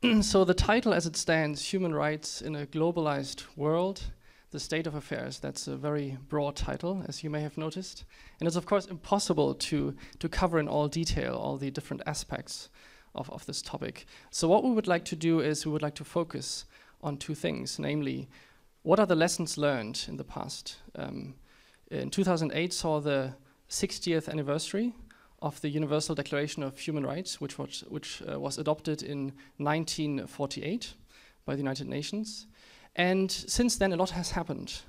So the title as it stands, Human Rights in a Globalized World, the State of Affairs, that's a very broad title, as you may have noticed. And it's of course impossible to cover in all detail all the different aspects of this topic. So what we would like to do is we would like to focus on two things, namely, what are the lessons learned in the past? In 2008 saw the 60th anniversary of the Universal Declaration of Human Rights, which was adopted in 1948 by the United Nations. And since then, a lot has happened.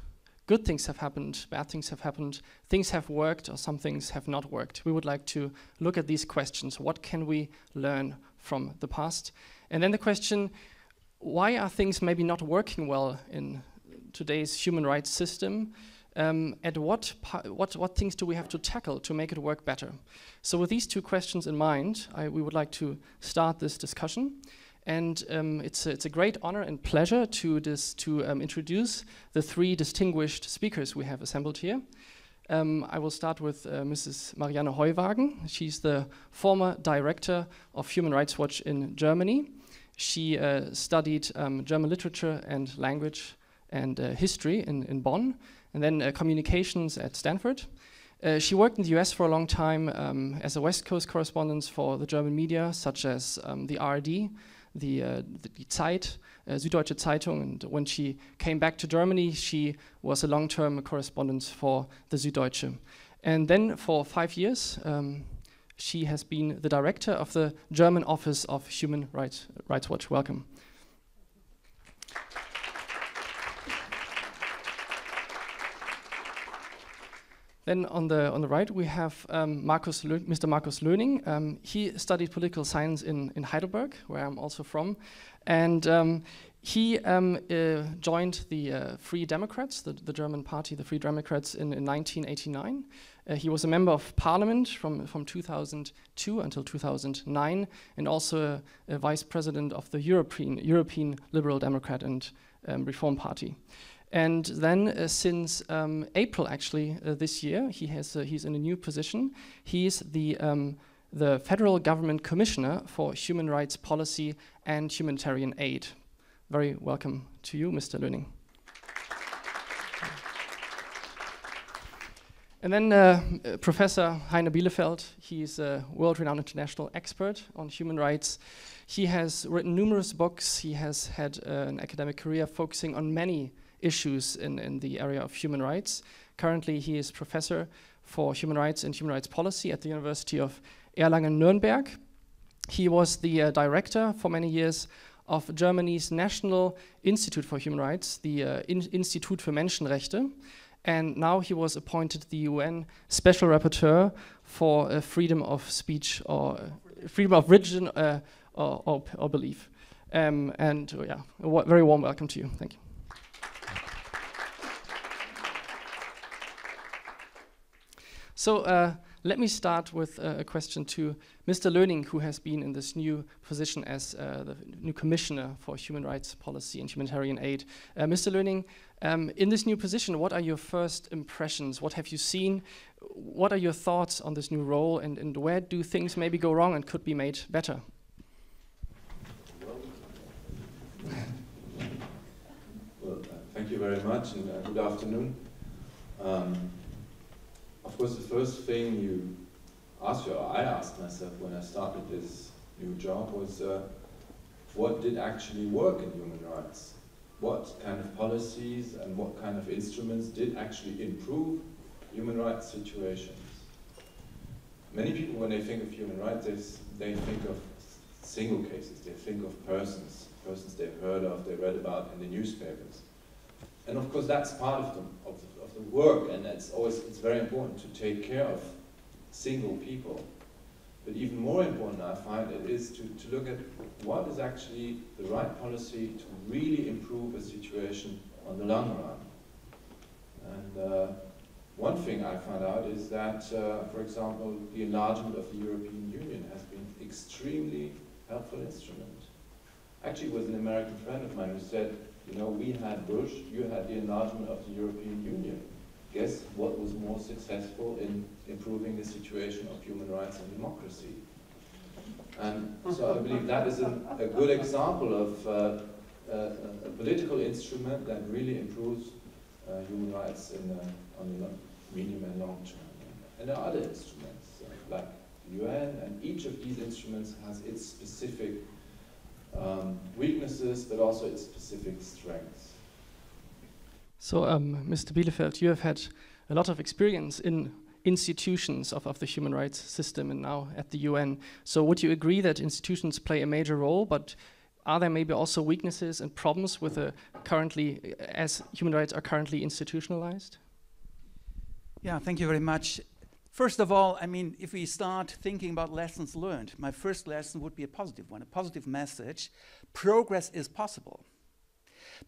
Good things have happened, bad things have happened, things have worked, or some things have not worked. We would like to look at these questions. What can we learn from the past? And then the question, why are things maybe not working well in today's human rights system? And what things do we have to tackle to make it work better? So with these two questions in mind, we would like to start this discussion. And it's a great honor and pleasure to introduce the three distinguished speakers we have assembled here. I will start with Mrs. Marianne Heuwagen. She's the former director of Human Rights Watch in Germany. She studied German literature and language and history in Bonn, and then communications at Stanford. She worked in the US for a long time as a West Coast correspondent for the German media, such as the ARD, the Zeit, Süddeutsche Zeitung, and when she came back to Germany, she was a long-term correspondent for the Süddeutsche. And then for 5 years, she has been the director of the German office of Human Rights Watch. Welcome. Then on the right we have Mr. Markus Löning. He studied political science in Heidelberg, where I'm also from, and he joined the Free Democrats, the German party, the Free Democrats, in 1989. He was a member of parliament from 2002 until 2009, and also a vice president of the European Liberal Democrat and Reform Party. And then since April, actually, this year, he's in a new position. He's the federal government commissioner for human rights policy and humanitarian aid. Very welcome to you, Mr. Löning. And then Professor Heine Bielefeld. He's a world-renowned international expert on human rights. He has written numerous books. He has had an academic career focusing on many issues in the area of human rights. Currently, he is professor for human rights and human rights policy at the University of Erlangen-Nuremberg. He was the director for many years of Germany's National Institute for Human Rights, the Institut für Menschenrechte, and now he was appointed the UN Special Rapporteur for freedom of speech or freedom of religion or belief. Yeah, a very warm welcome to you. Thank you. So let me start with a question to Mr. Löning, who has been in this new position as the new commissioner for human rights policy and humanitarian aid. Mr. Löning, in this new position, what are your first impressions? What have you seen? What are your thoughts on this new role, and where do things maybe go wrong and could be made better? Well, thank you very much, and good afternoon. Of course, the first thing you asked, or I asked myself when I started this new job was, what did actually work in human rights? What kind of policies and what kind of instruments did actually improve human rights situations? Many people, when they think of human rights, they think of single cases. They think of persons they've heard of, they read about in the newspapers. And of course, that's part of the work, and it's very important to take care of single people. But even more important, I find it is to look at what is actually the right policy to really improve a situation on the long run. And one thing I found out is that, for example, the enlargement of the European Union has been an extremely helpful instrument. Actually, it was an American friend of mine who said, you know, we had Bush, you had the enlargement of the European Union. Guess what was more successful in improving the situation of human rights and democracy? And so I believe that is a good example of a political instrument that really improves human rights on the medium and long term. And there are other instruments, like the UN, and each of these instruments has its specific weaknesses, but also its specific strengths. So, Mr. Bielefeld, you have had a lot of experience in institutions of the human rights system and now at the UN. So would you agree that institutions play a major role, but are there maybe also weaknesses and problems with as human rights are currently institutionalized? Yeah, thank you very much. First of all, I mean, if we start thinking about lessons learned, my first lesson would be a positive one, a positive message. Progress is possible.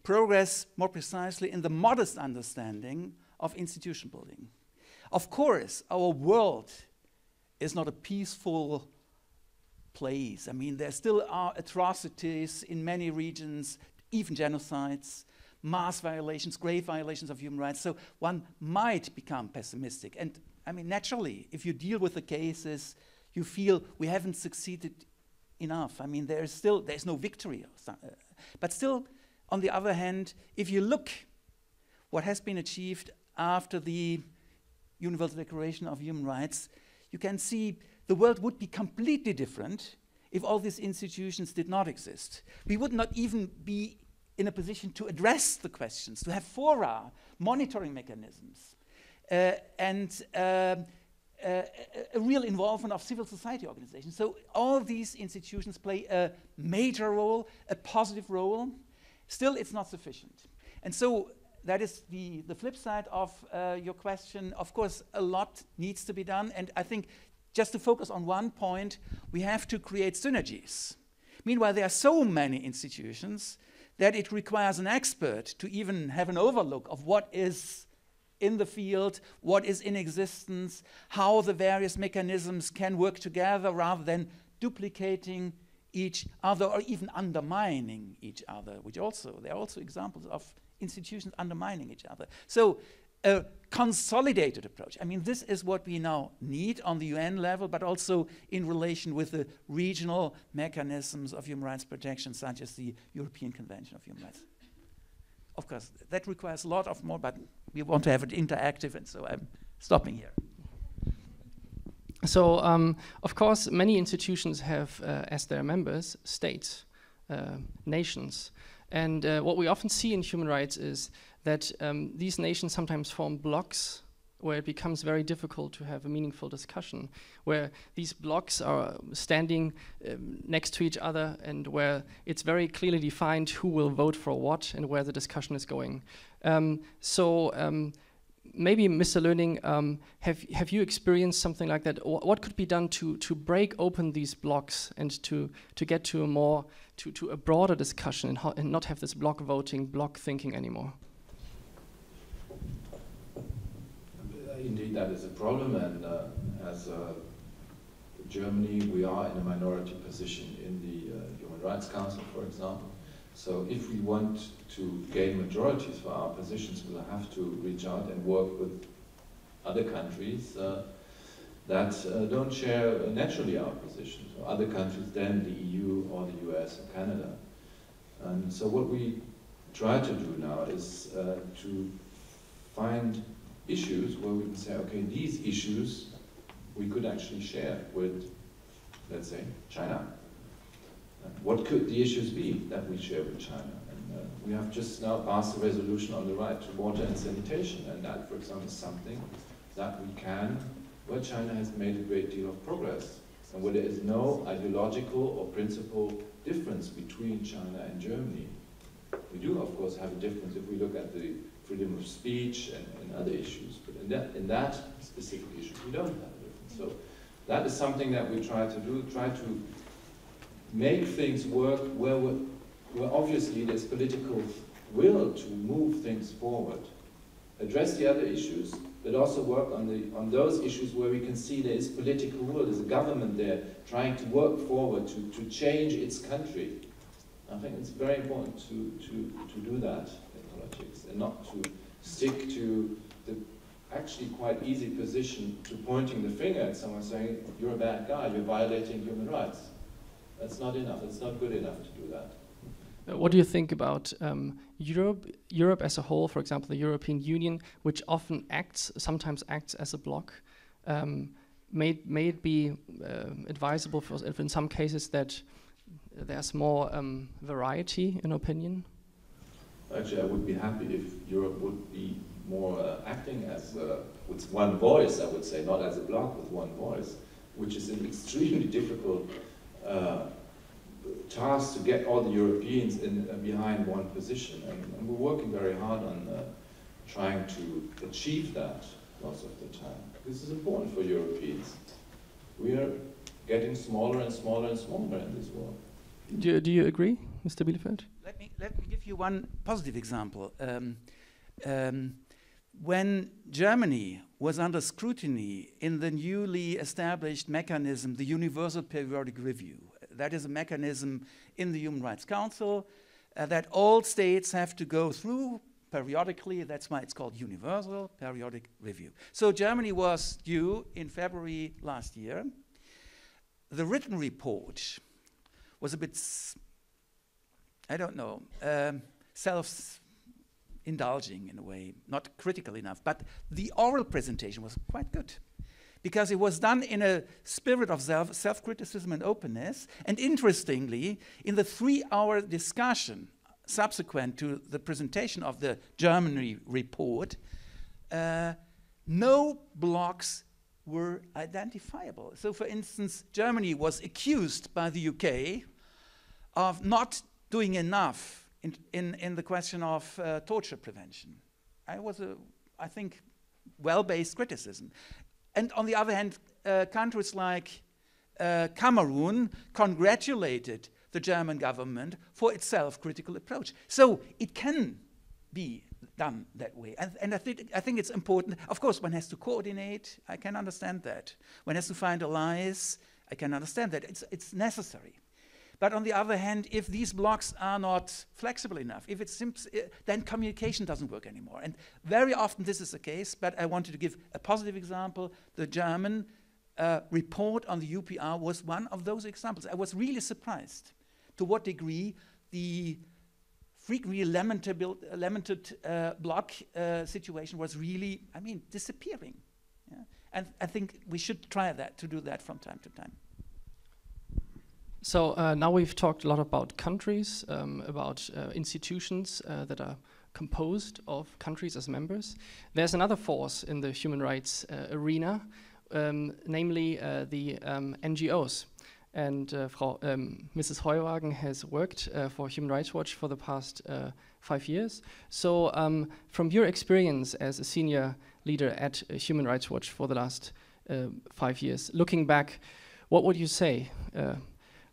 Progress, more precisely, in the modest understanding of institution building. Of course, our world is not a peaceful place. I mean, there still are atrocities in many regions, even genocides, mass violations, grave violations of human rights. So one might become pessimistic. And I mean, naturally, if you deal with the cases, you feel we haven't succeeded enough. I mean, there's no victory. But still, on the other hand, if you look what has been achieved after the Universal Declaration of Human Rights, you can see the world would be completely different if all these institutions did not exist. We would not even be in a position to address the questions, to have fora, monitoring mechanisms, and a real involvement of civil society organizations. So all these institutions play a major role, a positive role. Still, it's not sufficient. And so that is the flip side of your question. Of course, a lot needs to be done. And I think just to focus on one point, we have to create synergies. Meanwhile, there are so many institutions that it requires an expert to even have an overlook of what is in the field, what is in existence, how the various mechanisms can work together rather than duplicating each other or even undermining each other, there are also examples of institutions undermining each other. So a consolidated approach. I mean, this is what we now need on the UN level, but also in relation with the regional mechanisms of human rights protection, such as the European Convention of Human Rights. Of course, that requires a lot of more, but we want to have it interactive, and so I'm stopping here. So, of course, many institutions have, as their members, states, nations. And what we often see in human rights is that these nations sometimes form blocks where it becomes very difficult to have a meaningful discussion, where these blocks are standing next to each other and where it's very clearly defined who will vote for what and where the discussion is going. Maybe, Mr. Löning, have you experienced something like that? What could be done to break open these blocks and to get to a broader discussion and not have this block voting, block thinking anymore? Indeed, that is a problem, and as Germany, we are in a minority position in the Human Rights Council, for example. So if we want to gain majorities for our positions, we'll have to reach out and work with other countries that don't share naturally our positions, or other countries than the EU or the US or Canada. And so what we try to do now is to find issues where we can say, okay, these issues we could actually share with, let's say, China. What could the issues be that we share with China? And we have just now passed a resolution on the right to water and sanitation, and that, for example, is something that where China has made a great deal of progress, and where there is no ideological or principal difference between China and Germany. We do, of course, have a difference if we look at the freedom of speech and other issues, but in that specific issue, we don't have a difference. So that is something that we try to do, try to make things work where obviously there's political will to move things forward. Address the other issues, but also work on those issues where we can see there is political will, there's a government there trying to work forward to change its country. I think it's very important to do that in politics and not to stick to the actually quite easy position to pointing the finger at someone saying, you're a bad guy, you're violating human rights. That's not enough. It's not good enough to do that. What do you think about Europe as a whole, for example, the European Union, which often sometimes acts as a bloc? May it be advisable if in some cases that there's more variety in opinion? Actually, I would be happy if Europe would be more acting as with one voice, I would say, not as a bloc, with one voice, which is an extremely difficult task to get all the Europeans behind one position. And we're working very hard on trying to achieve that most of the time. This is important for Europeans. We are getting smaller and smaller and smaller in this world. Do you agree, Mr. Bielefeld? Let me give you one positive example. When Germany was under scrutiny in the newly established mechanism, the Universal Periodic Review, that is a mechanism in the Human Rights Council that all states have to go through periodically. That's why it's called Universal Periodic Review. So Germany was due in February last year. The written report was a bit, I don't know, self-indulging in a way, not critical enough. But the oral presentation was quite good, because it was done in a spirit of self-criticism and openness. And interestingly, in the 3-hour discussion subsequent to the presentation of the Germany report, no blocks were identifiable. So, for instance, Germany was accused by the UK of not doing enough in the question of torture prevention. It was I think, well-based criticism. And on the other hand, countries like Cameroon congratulated the German government for its self-critical approach. So it can be done that way. And I think it's important. Of course, one has to coordinate. I can understand that. One has to find allies. I can understand that. It's necessary. But on the other hand, if these blocks are not flexible enough, if it's then communication doesn't work anymore. And very often this is the case, but I wanted to give a positive example. The German report on the UPR was one of those examples. I was really surprised to what degree the frequently lamented block situation was really, disappearing. Yeah? And I think we should try to do that from time to time. So now we've talked a lot about countries, about institutions that are composed of countries as members. There's another force in the human rights arena, namely the NGOs. And Mrs. Heuwagen has worked for Human Rights Watch for the past 5 years. So from your experience as a senior leader at Human Rights Watch for the last 5 years, looking back, what would you say?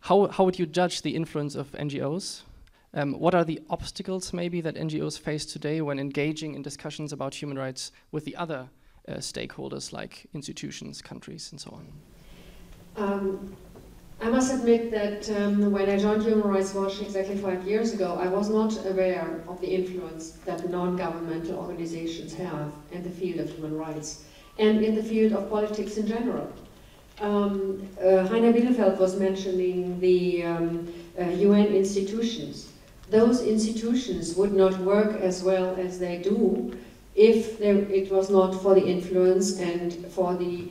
How would you judge the influence of NGOs? What are the obstacles maybe that NGOs face today when engaging in discussions about human rights with the other stakeholders like institutions, countries, and so on? I must admit that when I joined Human Rights Watch exactly 5 years ago, I was not aware of the influence that non-governmental organizations have in the field of human rights and in the field of politics in general. Heiner Bielefeld was mentioning the UN institutions. Those institutions would not work as well as they do if it was not for the influence and for the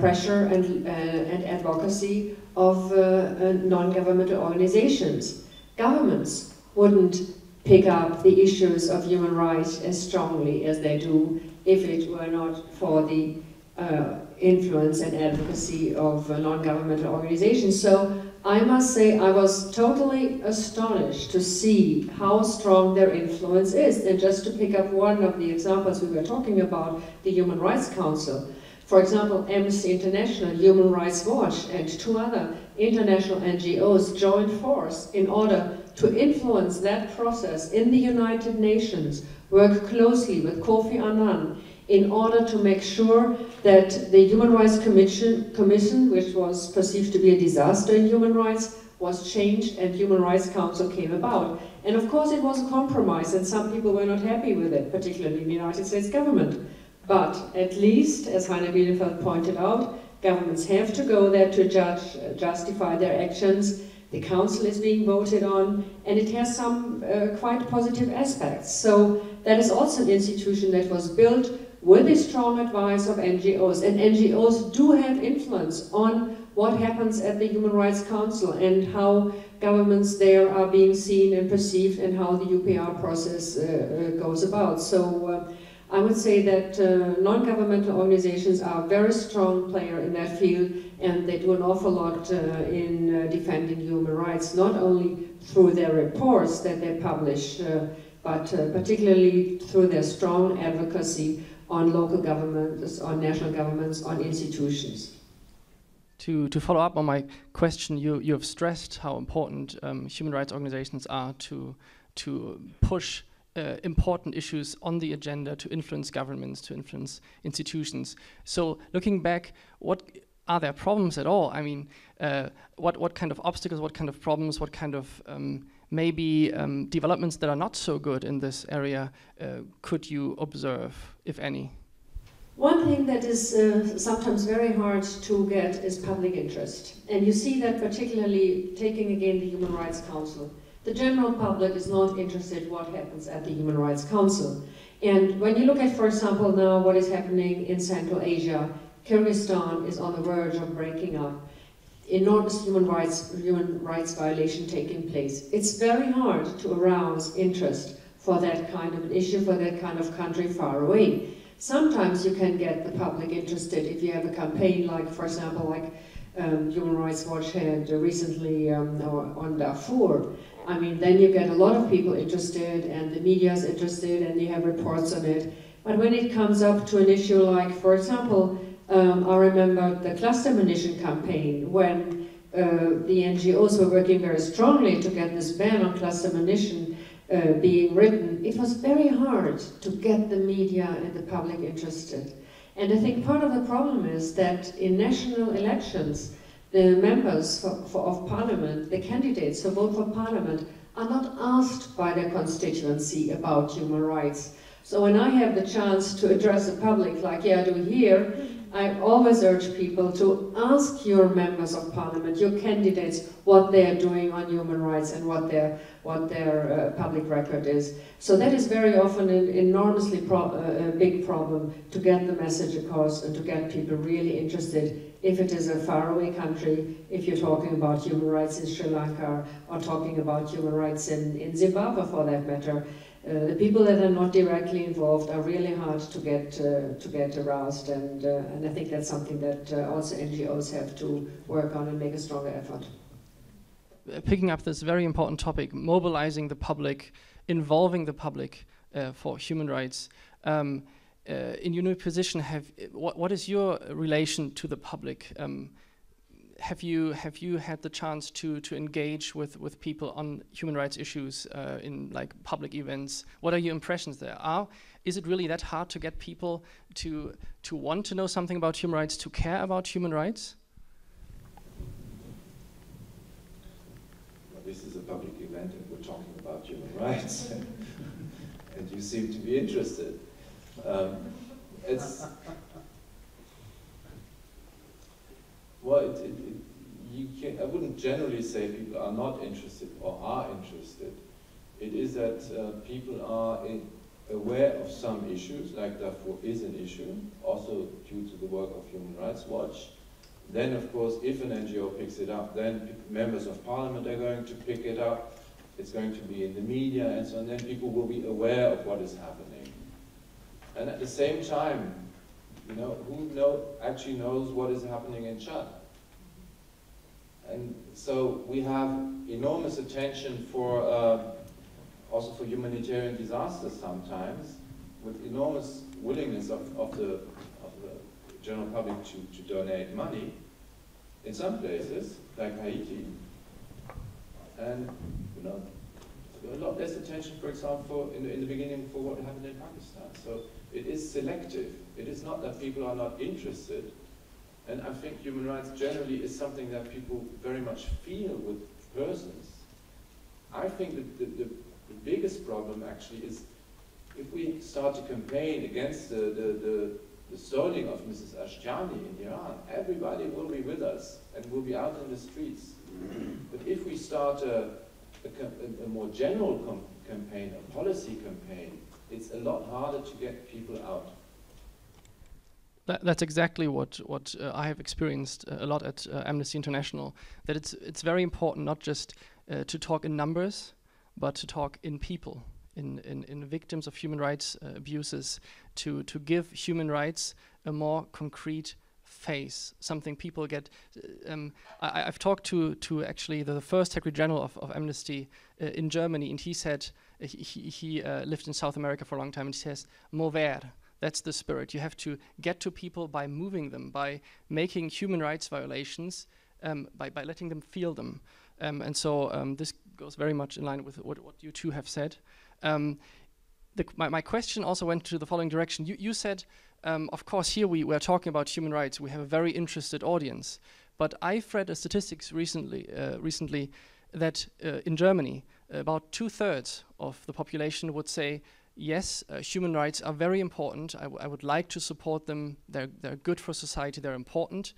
pressure and advocacy of non-governmental organizations. Governments wouldn't pick up the issues of human rights as strongly as they do if it were not for the influence and advocacy of non-governmental organizations. So I must say I was totally astonished to see how strong their influence is. And just to pick up one of the examples we were talking about, the Human Rights Council. For example, Amnesty International, Human Rights Watch, and 2 other international NGOs joined force in order to influence that process in the United Nations, work closely with Kofi Annan in order to make sure that the Human Rights Commission, which was perceived to be a disaster in human rights, was changed and Human Rights Council came about. And of course it was a compromise and some people were not happy with it, particularly in the United States government. But at least, as Heiner Bielefeld pointed out, governments have to go there to justify their actions. The council is being voted on, and it has some quite positive aspects. So that is also an institution that was built with the strong advice of NGOs, and NGOs do have influence on what happens at the Human Rights Council and how governments there are being seen and perceived and how the UPR process goes about. So I would say that non-governmental organizations are a very strong player in that field, and they do an awful lot in defending human rights, not only through their reports that they publish, but particularly through their strong advocacy on local governments, on national governments, on institutions. To follow up on my question, you have stressed how important human rights organizations are to push important issues on the agenda, to influence governments, to influence institutions. So looking back, what are there problems at all? I mean, what kind of obstacles, what kind of problems, what kind of maybe developments that are not so good in this area could you observe, if any? One thing that is sometimes very hard to get is public interest. And you see that particularly taking again the Human Rights Council. The general public is not interested in what happens at the Human Rights Council. And when you look at, for example, now what is happening in Central Asia, Kyrgyzstan is on the verge of breaking up. Enormous human rights violation taking place. It's very hard to arouse interest for that kind of an issue, for that kind of country far away. Sometimes you can get the public interested if you have a campaign like, for example, like Human Rights Watch had recently on Darfur. I mean, then you get a lot of people interested and the media is interested and you have reports on it. But when it comes up to an issue like, for example, I remember the cluster munition campaign when the NGOs were working very strongly to get this ban on cluster munition being written. It was very hard to get the media and the public interested. And I think part of the problem is that in national elections, the members of parliament, the candidates who vote for parliament, are not asked by their constituency about human rights. So when I have the chance to address the public, like I do here, I always urge people to ask your members of parliament, your candidates, what they are doing on human rights and what their public record is. So that is very often an enormously big problem to get the message across and to get people really interested. If it is a faraway country, if you're talking about human rights in Sri Lanka or talking about human rights in Zimbabwe for that matter, the people that are not directly involved are really hard to get aroused, and I think that's something that also NGOs have to work on and make a stronger effort. Picking up this very important topic, mobilizing the public, involving the public for human rights. In your new position, what is your relation to the public? Have you had the chance to engage with people on human rights issues in like public events? What are your impressions there? Is it really that hard to get people to want to know something about human rights, to care about human rights? Well, this is a public event and we're talking about human rights and you seem to be interested. Well, I wouldn't generally say people are not interested or are interested. It is that people are aware of some issues, like Darfur is an issue, also due to the work of Human Rights Watch. Then, of course, if an NGO picks it up, then members of parliament are going to pick it up. It's going to be in the media and so on. Then people will be aware of what is happening. And at the same time, who actually knows what is happening in Chad? And so we have enormous attention for, also for humanitarian disasters sometimes, with enormous willingness of the general public to donate money in some places, like Haiti. And a lot less attention, for example, in the beginning for what happened in Pakistan. So it is selective. It is not that people are not interested. And I think human rights generally is something that people very much feel with persons. I think that the biggest problem actually is if we start to campaign against the stoning of Mrs. Ashtiani in Iran, everybody will be with us and will be out in the streets But if we start a more general campaign, a policy campaign, it's a lot harder to get people out. That's exactly what I have experienced a lot at Amnesty International. That it's very important not just to talk in numbers, but to talk in people, in victims of human rights abuses, to give human rights a more concrete face, something people get. I've talked to actually the first Secretary General of Amnesty in Germany, and he said he lived in South America for a long time, and he says, mover. That's the spirit. You have to get to people by moving them, by making human rights violations, by letting them feel them. And so this goes very much in line with what you two have said. My question also went to the following direction. You said, of course, here we are talking about human rights. We have a very interested audience. But I've read statistics recently that in Germany, about 2/3 of the population would say, yes, human rights are very important. I would like to support them. They're good for society. They're important.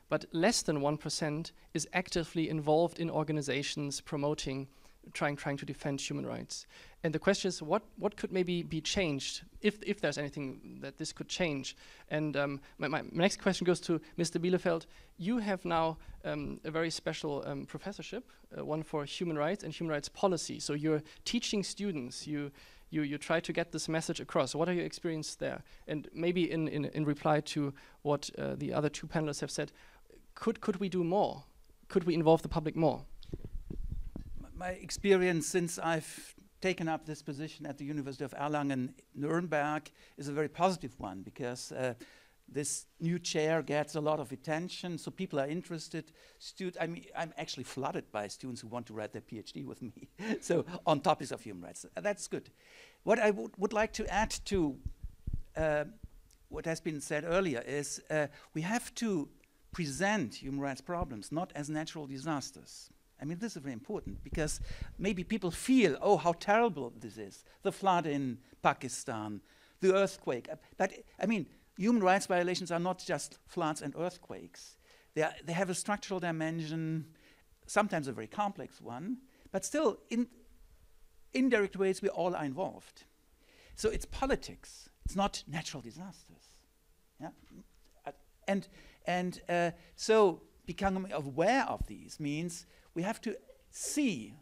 But less than 1% is actively involved in organizations promoting, trying to defend human rights. And the question is, what could maybe be changed, if there's anything that this could change? And my next question goes to Mr. Bielefeld. You have now a very special professorship, one for human rights and human rights policy. So you're teaching students. You try to get this message across. What are your experiences there? And maybe in reply to what the other two panelists have said, could we do more? Could we involve the public more? My experience since I've taken up this position at the University of Erlangen-Nuremberg is a very positive one, because this new chair gets a lot of attention, so people are interested. I'm actually flooded by students who want to write their PhD with me, so on topics of human rights. That's good. What I would like to add to what has been said earlier is we have to present human rights problems not as natural disasters. I mean, this is very important, because maybe people feel, oh, how terrible this is, the flood in Pakistan, the earthquake. But I mean, human rights violations are not just floods and earthquakes. They have a structural dimension, sometimes a very complex one, but still, in indirect ways, we all are involved. So it's politics. It's not natural disasters. Yeah? So becoming aware of these means we have to see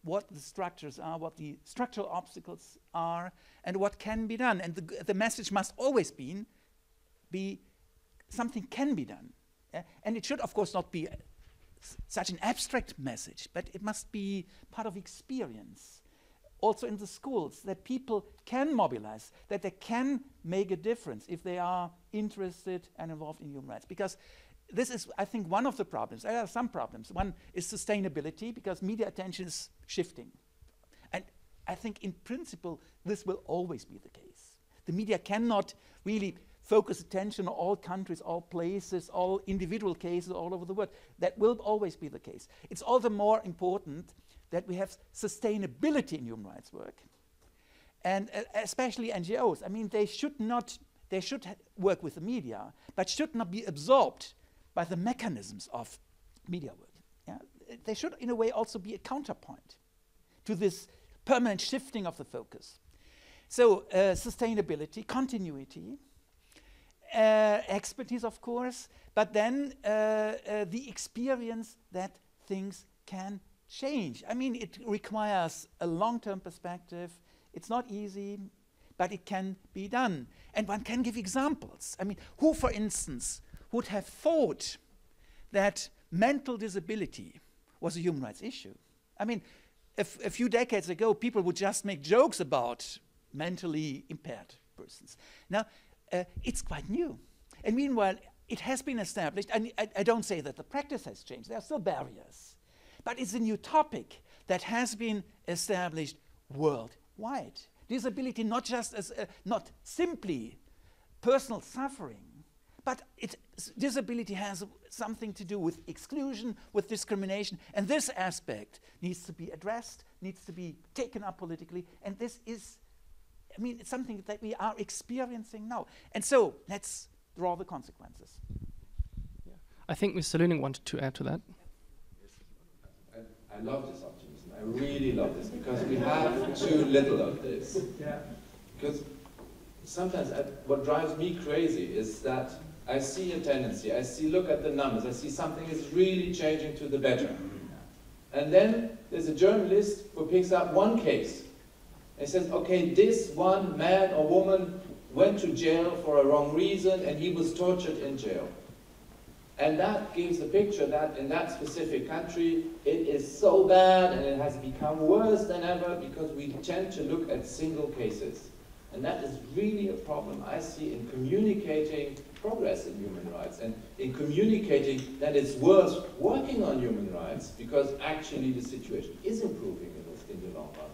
what the structures are, what the structural obstacles are, and what can be done. And the message must always be something can be done. And it should, of course, not be such an abstract message, but it must be part of experience. Also in the schools, that people can mobilize, that they can make a difference if they are interested and involved in human rights. Because this is, I think, one of the problems. There are some problems. One is sustainability, because media attention is shifting. And I think, in principle, this will always be the case. The media cannot really focus attention on all countries, all places, all individual cases all over the world. That will always be the case. It's all the more important that we have sustainability in human rights work. And especially NGOs. I mean, they should work with the media, but should not be absorbed by the mechanisms of media work. Yeah? They should, in a way, also be a counterpoint to this permanent shifting of the focus. So sustainability, continuity, expertise, of course, but then the experience that things can change. I mean, it requires a long-term perspective. It's not easy, but it can be done. And one can give examples. I mean, who, for instance, would have thought that mental disability was a human rights issue? I mean, a few decades ago, people would just make jokes about mentally impaired persons. Now, it's quite new. And meanwhile, it has been established, and I don't say that the practice has changed. There are still barriers. But it's a new topic that has been established worldwide. Disability not just as not simply personal suffering, but disability has something to do with exclusion, with discrimination, and this aspect needs to be addressed, needs to be taken up politically, and this is, I mean, it's something that we are experiencing now. And so let's draw the consequences. Yeah. I think Mr. Löning wanted to add to that. I love this optimism. I really love this because we have too little of this. Yeah. Because sometimes what drives me crazy is that I see a tendency, look at the numbers, I see something is really changing to the better. And then there's a journalist who picks up one case and says, okay, this one man or woman went to jail for a wrong reason and he was tortured in jail. And that gives the picture that in that specific country it is so bad and it has become worse than ever because we tend to look at single cases. And that is really a problem I see in communicating progress in human rights and in communicating that it's worth working on human rights because actually the situation is improving in the long run.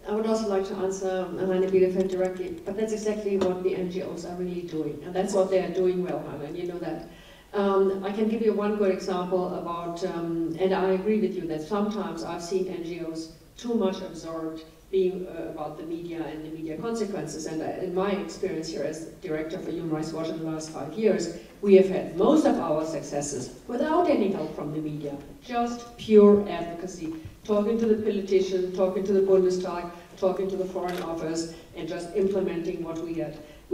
I would also like to answer Heine Bielefeld directly, but that's exactly what the NGOs are really doing, and that's what they are doing well, Heine, and you know that. I can give you one good example about, and I agree with you that sometimes I've seen NGOs too much absorbed being about the media and the media consequences, and in my experience here as director for Human Rights Watch in the last 5 years, we have had most of our successes without any help from the media, just pure advocacy. Talking to the politician, talking to the Bundestag, talking to the Foreign Office, and just implementing what we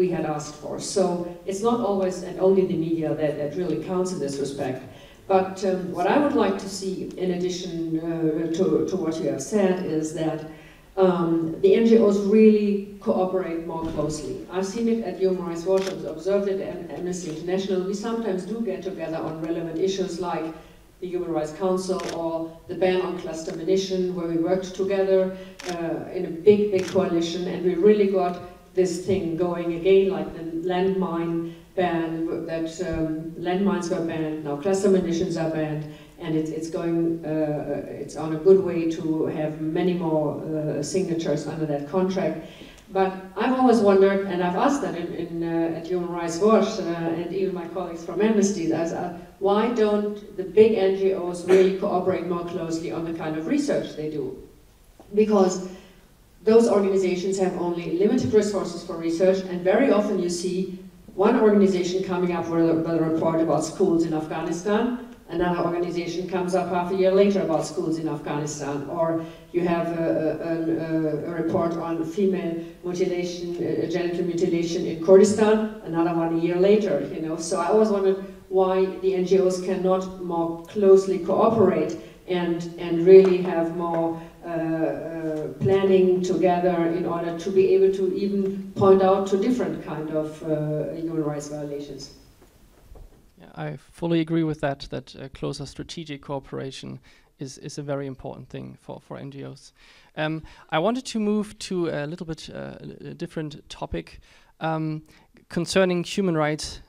had asked for. So it's not always and only the media that really counts in this respect. But what I would like to see, in addition to what you have said, is that the NGOs really cooperate more closely. I've seen it at Human Rights Watch, I've observed it at Amnesty International. We sometimes do get together on relevant issues like the Human Rights Council or the ban on cluster munition, where we worked together in a big coalition, and we really got this thing going again, like the landmine ban, that landmines were banned, now cluster munitions are banned, and it's on a good way to have many more signatures under that contract. But I've always wondered, and I've asked that at Human Rights Watch, and even my colleagues from Amnesty, why don't the big NGOs really cooperate more closely on the kind of research they do? Because those organizations have only limited resources for research, and very often you see one organization coming up with a report about schools in Afghanistan, another organization comes up half a year later about schools in Afghanistan, or you have a report on female mutilation, genital mutilation in Kurdistan, another one a year later, you know. So I always wondered why the NGOs cannot more closely cooperate and really have more planning together in order to be able to even point out to different kind of human rights violations. Yeah, I fully agree with that closer strategic cooperation is a very important thing for NGOs. I wanted to move to a little bit a different topic concerning human rights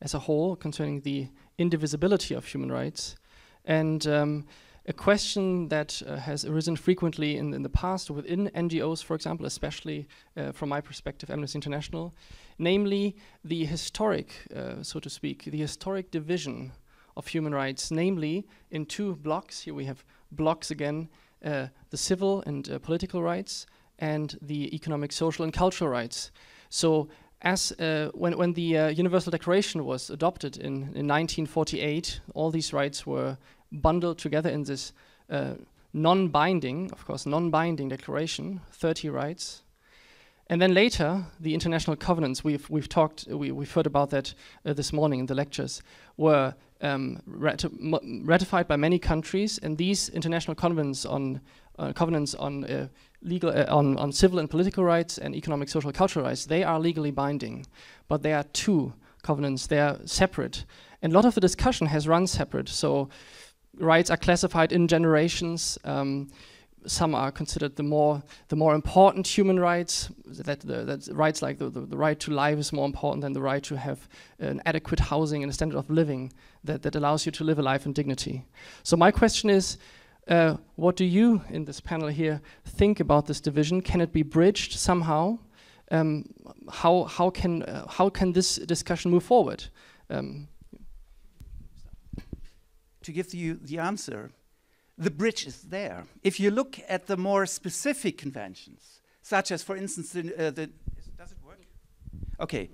as a whole, concerning the indivisibility of human rights, and a question that has arisen frequently in the past within NGOs, for example, especially from my perspective, Amnesty International, namely the historic, so to speak, the historic division of human rights, namely in two blocks. Here we have blocks again, the civil and political rights and the economic, social and cultural rights. So as when the Universal Declaration was adopted in 1948, all these rights were bundled together in this non-binding, of course, non-binding declaration, 30 rights. And then later, the international covenants, we've heard about that this morning in the lectures, were ratified by many countries, and these international covenants on on civil and political rights and economic, social, cultural rights, they are legally binding, but they are two covenants, they are separate. And a lot of the discussion has run separate, so rights are classified in generations. Some are considered the more important human rights, that rights like the right to life is more important than the right to have an adequate housing and a standard of living that allows you to live a life in dignity. So my question is, what do you in this panel here think about this division? Can it be bridged somehow? How can this discussion move forward? To give you the answer, the bridge is there. If you look at the more specific conventions, such as, for instance, does it work? Okay.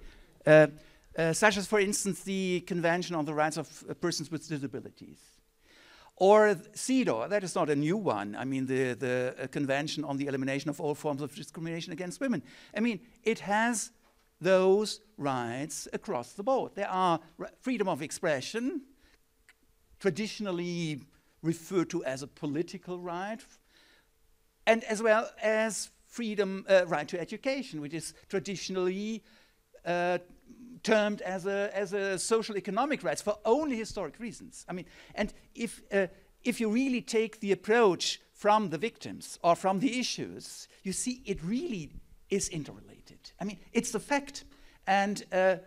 Such as, for instance, the Convention on the Rights of Persons with Disabilities, Or CEDAW, that is not a new one. I mean, the Convention on the Elimination of All Forms of Discrimination Against Women. I mean, it has those rights across the board. There are freedom of expression, traditionally referred to as a political right, and as well as freedom, right to education, which is traditionally termed as a social economic rights for only historic reasons. I mean, and if you really take the approach from the victims or from the issues, you see it really is interrelated. I mean, it's the fact. And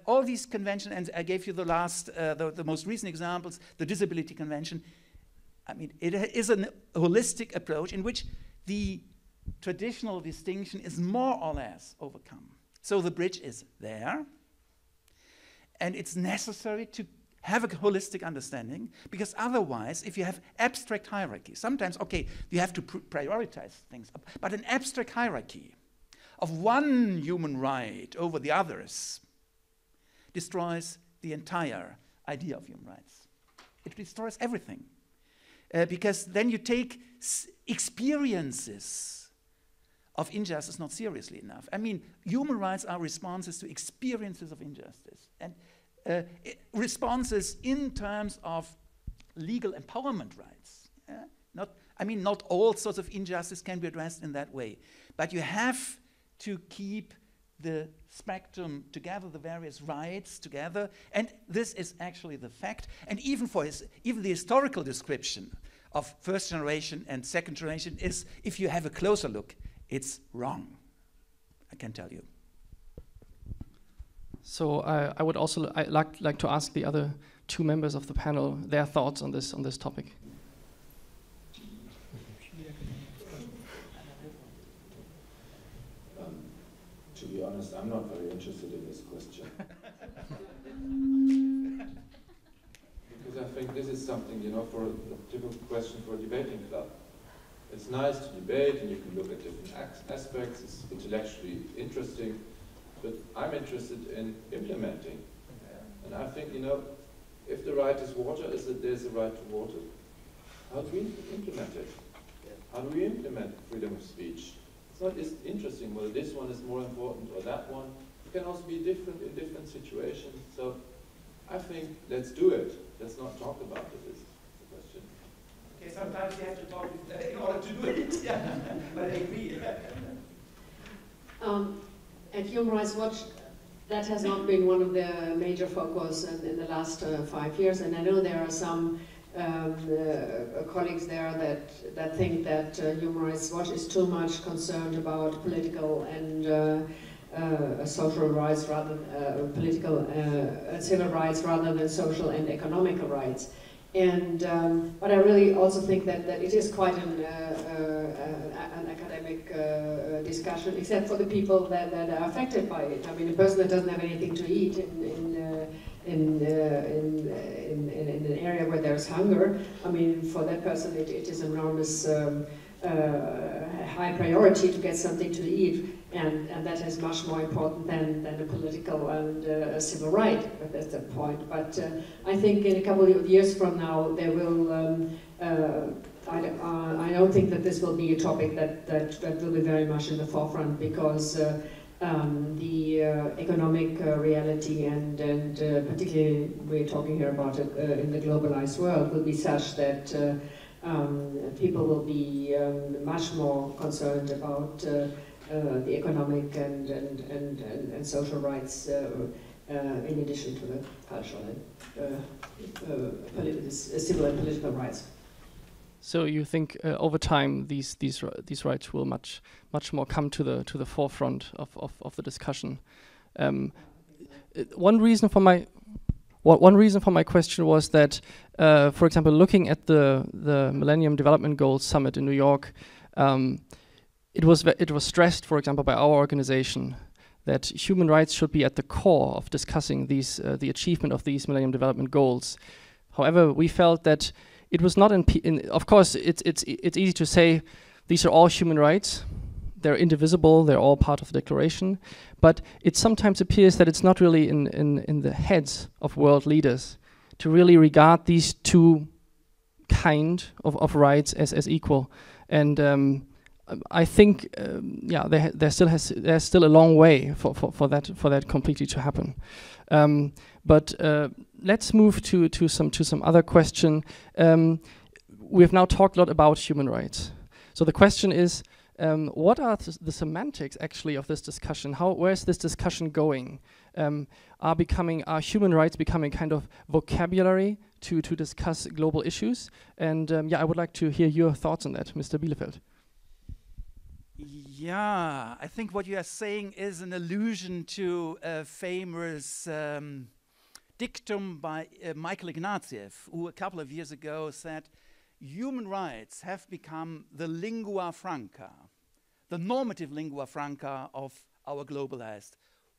all these conventions, and I gave you the last, the most recent examples, the Disability Convention. I mean, it is a holistic approach in which the traditional distinction is more or less overcome. So the bridge is there, and it's necessary to have a holistic understanding, because otherwise, if you have abstract hierarchy, sometimes, okay, you have to prioritize things, but an abstract hierarchy of one human right over the others destroys the entire idea of human rights. It destroys everything. Because then you take experiences of injustice not seriously enough. I mean, human rights are responses to experiences of injustice, and responses in terms of legal empowerment rights. Not all sorts of injustice can be addressed in that way, but you have to keep the spectrum together, the various rights together, and this is actually the fact. And even the historical description of first generation and second generation is, if you have a closer look, it's wrong, I can tell you. So I would also like to ask the other two members of the panel their thoughts on this topic. To be honest, I'm not very interested in this question. Because I think this is something, for a typical question for a debating club. It's nice to debate, and you can look at different aspects. It's intellectually interesting, but I'm interested in implementing. And I think, if the right is water, is that there's a right to water. How do we implement it? How do we implement freedom of speech? It's not just interesting whether this one is more important or that one. It can also be different in different situations. So I think let's do it. Let's not talk about it, is the question. Okay, sometimes you have to talk in order to do it. Yeah, but I agree. At Human Rights Watch, that has not been one of the major focus in the last 5 years, and I know there are some colleagues there that think that Human Rights Watch is too much concerned about political and social rights rather political civil rights rather than social and economical rights. And but I really also think that it is quite an academic discussion, except for the people that are affected by it. I mean, a person that doesn't have anything to eat in an area where there's hunger, I mean, for that person it is enormous high priority to get something to eat, and that is much more important than a political and a civil right at that point. But I think in a couple of years from now there will I don't think that this will be a topic that will be very much in the forefront, because the economic reality and particularly we're talking here about it in the globalized world will be such that people will be much more concerned about the economic and social rights in addition to the cultural and civil and political rights. So you think over time these rights will much more come to the forefront of the discussion? One reason for my question was that, for example, looking at the Millennium Development Goals Summit in New York, it was stressed, for example, by our organization that human rights should be at the core of discussing the achievement of these Millennium Development Goals. However, we felt that it was not of course, it's easy to say these are all human rights. They're indivisible. They're all part of the declaration. But it sometimes appears that it's not really in the heads of world leaders to really regard these two kind of rights as equal. And I think, yeah, there's still a long way for that completely to happen. But let's move to some other question. We've now talked a lot about human rights. So the question is, what are the semantics actually of this discussion? Where is this discussion going? Are human rights becoming kind of vocabulary to discuss global issues? And yeah, I would like to hear your thoughts on that, Mr. Bielefeld. Yeah, I think what you are saying is an allusion to a famous dictum by Michael Ignatieff, who a couple of years ago said, human rights have become the lingua franca, the normative lingua franca of our globalized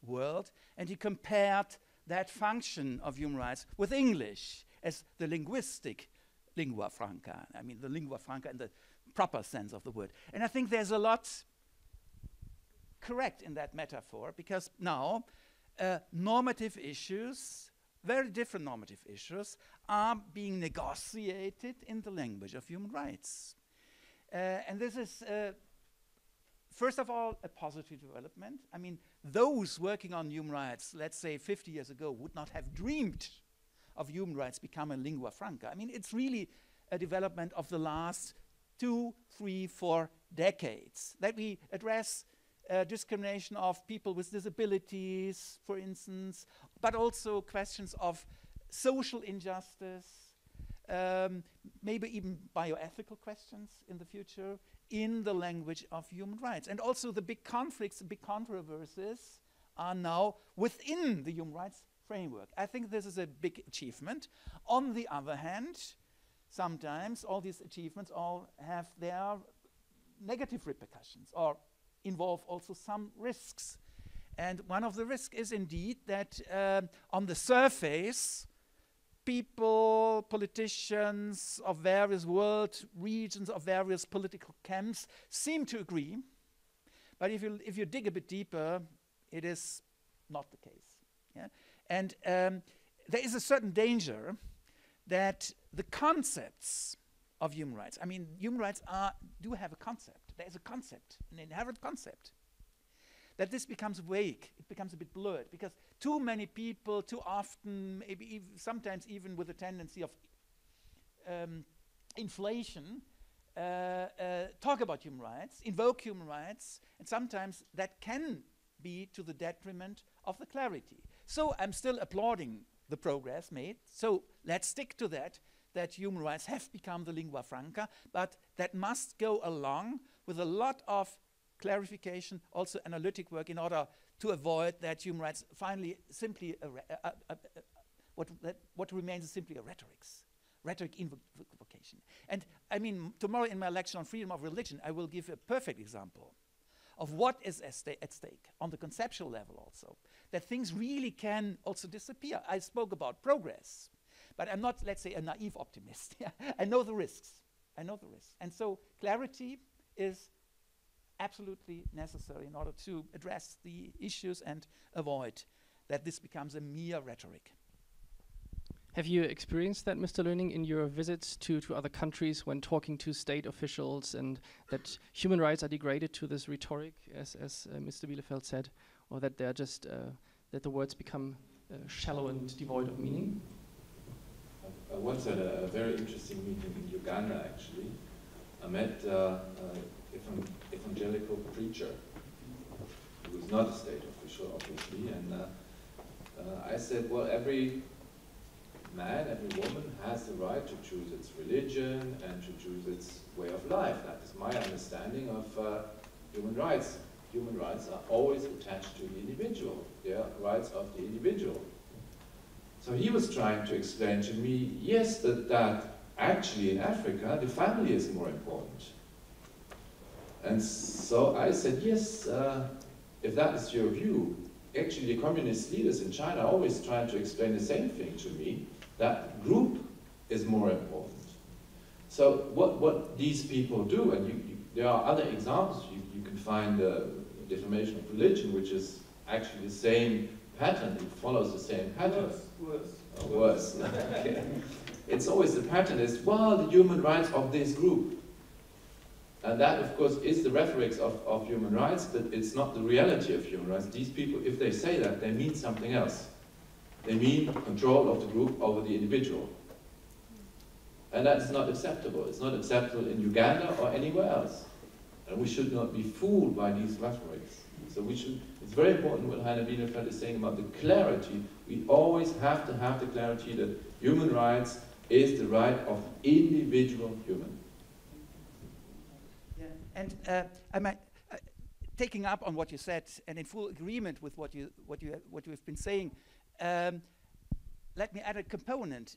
world. And he compared that function of human rights with English as the linguistic lingua franca. I mean, the lingua franca in the proper sense of the word. And I think there's a lot correct in that metaphor, because now normative issues, very different normative issues, are being negotiated in the language of human rights. And this is, first of all, a positive development. I mean, those working on human rights, let's say 50 years ago, would not have dreamed of human rights becoming lingua franca. I mean, it's really a development of the last 2, 3, 4 decades that we address discrimination of people with disabilities, for instance, but also questions of social injustice, maybe even bioethical questions in the future in the language of human rights. And also the big conflicts, the big controversies are now within the human rights framework. I think this is a big achievement. On the other hand, sometimes all these achievements all have their negative repercussions or involve also some risks. And one of the risks is indeed that on the surface, people, politicians of various world regions, of various political camps seem to agree. But if you dig a bit deeper, it is not the case. Yeah? And there is a certain danger that the concepts of human rights, I mean, human rights do have a concept. There is a concept, an inherent concept, that this becomes vague, it becomes a bit blurred, because too many people, too often, maybe sometimes even with a tendency of inflation, talk about human rights, invoke human rights, and sometimes that can be to the detriment of the clarity. So I'm still applauding the progress made, so let's stick to that human rights have become the lingua franca, but that must go along with a lot of clarification, also analytic work, in order to avoid that human rights finally simply what remains is simply a rhetoric invocation. And I mean, tomorrow in my lecture on freedom of religion, I will give a perfect example of what is at stake on the conceptual level also, that things really can also disappear. I spoke about progress, but I'm not, let's say, a naive optimist. I know the risks. And so clarity is absolutely necessary in order to address the issues and avoid that this becomes a mere rhetoric. Have you experienced that, Mr. Löning, in your visits to other countries when talking to state officials, and that human rights are degraded to this rhetoric, as Mr. Bielefeld said, or that they're just that the words become shallow and devoid of meaning? I once had a very interesting meeting in Uganda, actually. I met an evangelical preacher who was not a state official, obviously, and I said, well, every man, every woman has the right to choose its religion and to choose its way of life. That is my understanding of human rights. Human rights are always attached to the individual. They are rights of the individual. So he was trying to explain to me, yes, that actually in Africa the family is more important. And so I said, yes, if that is your view, actually the communist leaders in China are always trying to explain the same thing to me, that group is more important. So what these people do, and there are other examples, you can find defamation of religion, which is actually the same pattern, it follows the same pattern. Worse. Worse. Okay. it's always the pattern is, well, the human rights of this group. And that, of course, is the rhetoric of human rights, but it's not the reality of human rights. These people, if they say that, they mean something else. They mean control of the group over the individual. And that's not acceptable. It's not acceptable in Uganda or anywhere else. And we should not be fooled by these rhetorics. So we should, it's very important what Heiner Bielefeld is saying about the clarity. We always have to have the clarity that human rights is the right of the individual human. Yeah. And I might, taking up on what you said, and in full agreement with what you've been saying, let me add a component,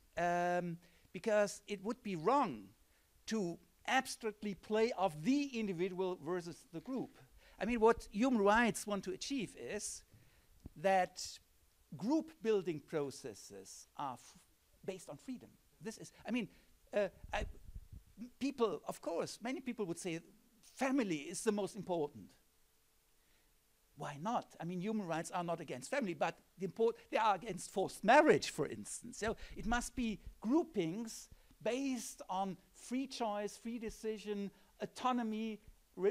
because it would be wrong to abstractly play off the individual versus the group. I mean, what human rights want to achieve is that group building processes are based on freedom. This is, I mean, people, of course, many people would say family is the most important. Why not? I mean, human rights are not against family, but they are against forced marriage, for instance. So it must be groupings based on free choice, free decision, autonomy,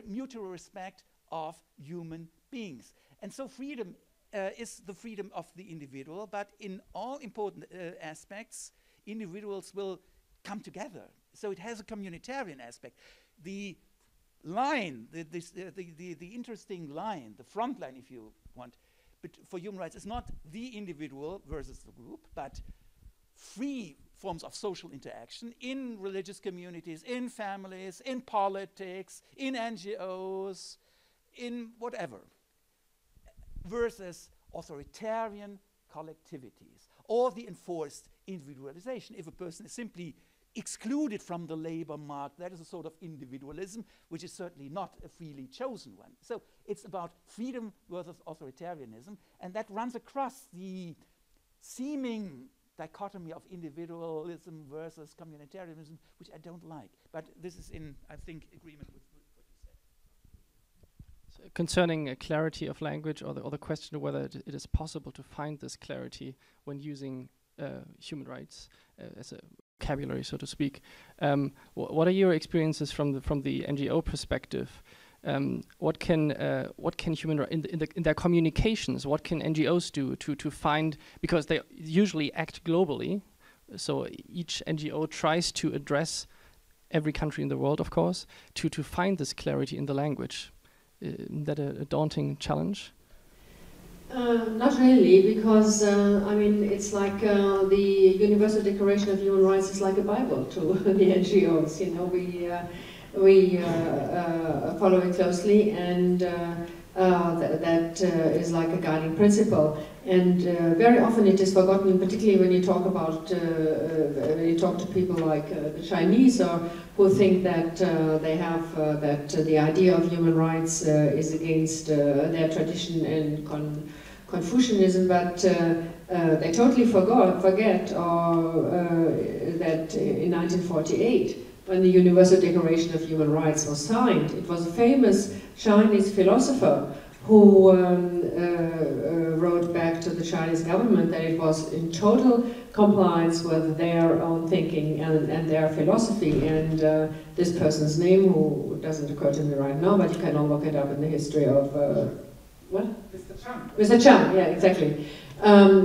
mutual respect of human beings. And so freedom is the freedom of the individual, but in all important aspects, individuals will come together. So it has a communitarian aspect. The line, the interesting line, the front line, if you want, but for human rights is not the individual versus the group, but free forms of social interaction in religious communities, in families, in politics, in NGOs, in whatever, versus authoritarian collectivities, or the enforced individualization. If a person is simply excluded from the labor market, that is a sort of individualism, which is certainly not a freely chosen one. So it's about freedom versus authoritarianism, and that runs across the seeming dichotomy of individualism versus communitarianism, which I don't like. But this is in, I think, agreement with what you said. So concerning clarity of language, or the question of whether it is possible to find this clarity when using human rights as a vocabulary, so to speak. What are your experiences from the NGO perspective? What can human in their communications? What can NGOs do to find, because they usually act globally, so each NGO tries to address every country in the world, of course, to find this clarity in the language. Isn't that a daunting challenge? Not really, because I mean, it's like the Universal Declaration of Human Rights is like a Bible to the NGOs. You know, we follow it closely, and that is like a guiding principle. And very often it is forgotten, particularly when you talk about when you talk to people like the Chinese, or who think that they have that the idea of human rights is against their tradition and Confucianism, but they totally forget that in 1948, when the Universal Declaration of Human Rights was signed, it was a famous Chinese philosopher who wrote back to the Chinese government that it was in total compliance with their own thinking and their philosophy. And this person's name, who doesn't occur to me right now, but you can all look it up in the history of what? Mr. Chang. Mr. Chang, yeah, exactly.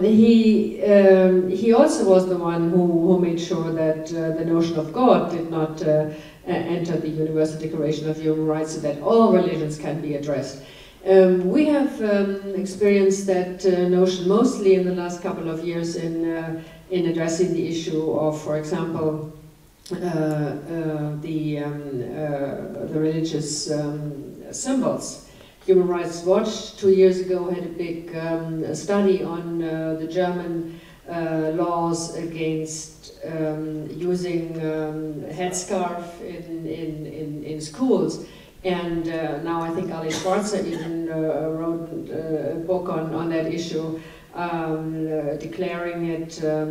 He also was the one who made sure that the notion of God did not enter the Universal Declaration of Human Rights, so that all religions can be addressed. We have experienced that notion mostly in the last couple of years in addressing the issue of, for example, the religious symbols. Human Rights Watch 2 years ago had a big study on the German laws against using headscarf in schools. And now I think Ali Schwarzer even wrote a book on that issue, declaring it, I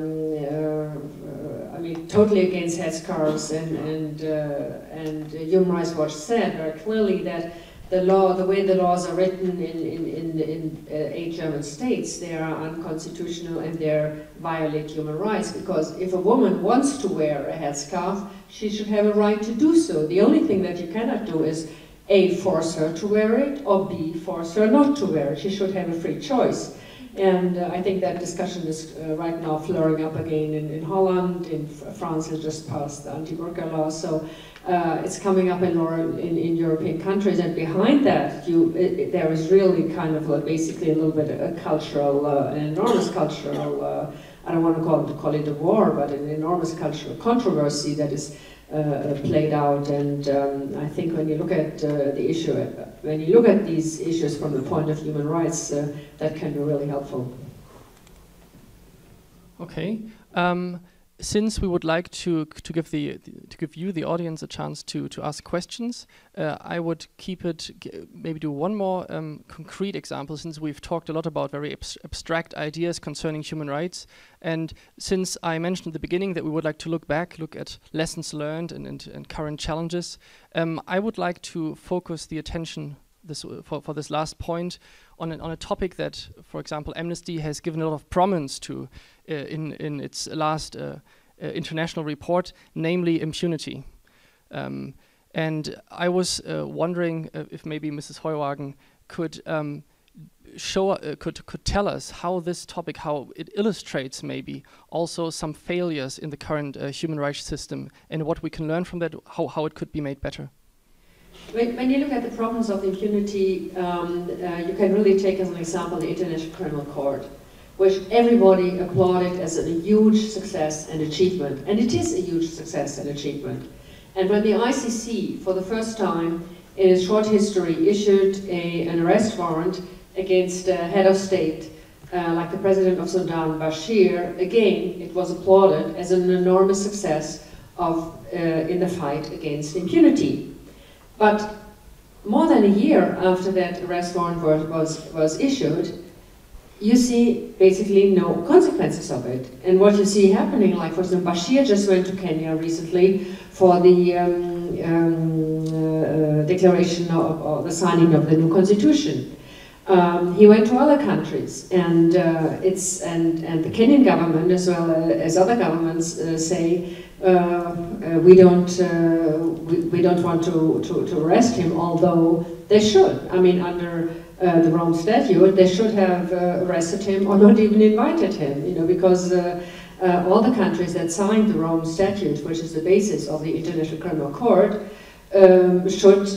mean, totally against headscarves. And Human Rights Watch said very clearly that the way the laws are written in 8 German states, they are unconstitutional and they violate human rights, because if a woman wants to wear a headscarf, she should have a right to do so. The only thing that you cannot do is A, force her to wear it, or B, force her not to wear it. She should have a free choice. And I think that discussion is right now flaring up again in Holland. In France has just passed the anti-burqa law, so it's coming up in European countries. And behind that, there is really kind of basically a little bit of a cultural, an enormous cultural, I don't want to call it a war, but an enormous cultural controversy that is played out. And I think when you look at the issue, when you look at these issues from the point of human rights, that can be really helpful. Okay. Since we would like to give you, the audience, a chance to ask questions, I would keep it, maybe do one more concrete example, since we've talked a lot about very abstract ideas concerning human rights. And since I mentioned at the beginning that we would like to look at lessons learned and current challenges, I would like to focus the attention for this last point on a topic that, for example, Amnesty has given a lot of prominence to in its last international report, namely impunity. And I was wondering if maybe Mrs. Heuwagen could could tell us how this topic, how it illustrates maybe also some failures in the current human rights system, and what we can learn from that, how it could be made better. When you look at the problems of impunity, you can really take as an example the International Criminal Court, which everybody applauded as a huge success and achievement. And it is a huge success and achievement. And when the ICC, for the first time in its short history, issued an arrest warrant against a head of state, like the president of Sudan, Bashir, again, it was applauded as an enormous success in the fight against impunity. But more than a year after that arrest warrant was issued, you see basically no consequences of it. And what you see happening, like for example, Bashir just went to Kenya recently for the declaration or the signing of the new constitution. He went to other countries, and the Kenyan government, as well as other governments, say we don't want to arrest him, although they should. I mean, under the Rome Statute, they should have arrested him or not even invited him, you know, because all the countries that signed the Rome Statute, which is the basis of the International Criminal Court, should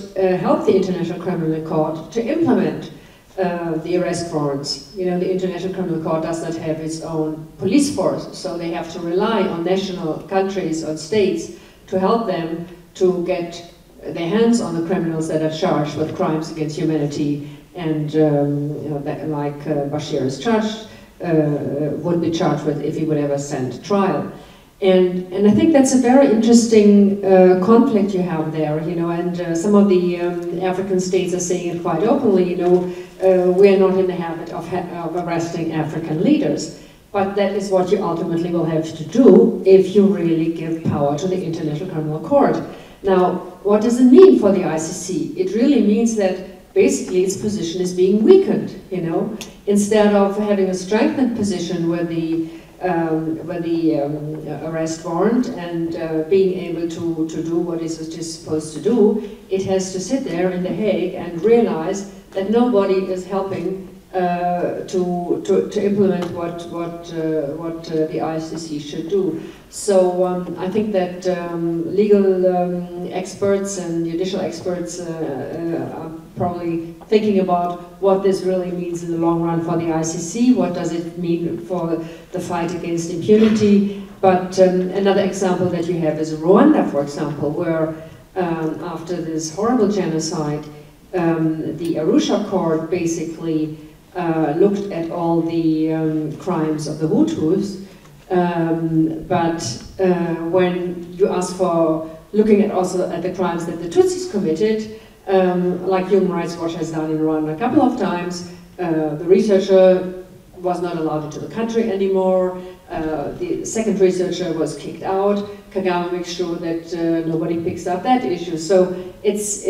help the International Criminal Court to implement the arrest warrants. You know, the International Criminal Court does not have its own police force, so they have to rely on national countries or states to help them to get their hands on the criminals that are charged with crimes against humanity, and like Bashir is charged, would be charged with if he would ever stand trial. And I think that's a very interesting conflict you have there, you know, and some of the African states are saying it quite openly, you know, we're not in the habit of arresting African leaders. But that is what you ultimately will have to do if you really give power to the International Criminal Court. Now, what does it mean for the ICC? It really means that basically its position is being weakened, you know, instead of having a strengthened position with the arrest warrant and being able to do what it's supposed to do. It has to sit there in The Hague and realize that nobody is helping to implement what the ICC should do. So I think that legal experts and judicial experts are probably thinking about what this really means in the long run for the ICC, what does it mean for the fight against impunity. But another example that you have is Rwanda, for example, where after this horrible genocide, the Arusha court basically looked at all the crimes of the Hutus, but when you ask for looking at also at the crimes that the Tutsis committed, like Human Rights Watch has done in Rwanda a couple of times, the researcher was not allowed into the country anymore. The second researcher was kicked out. Kagame makes sure that nobody picks up that issue. So this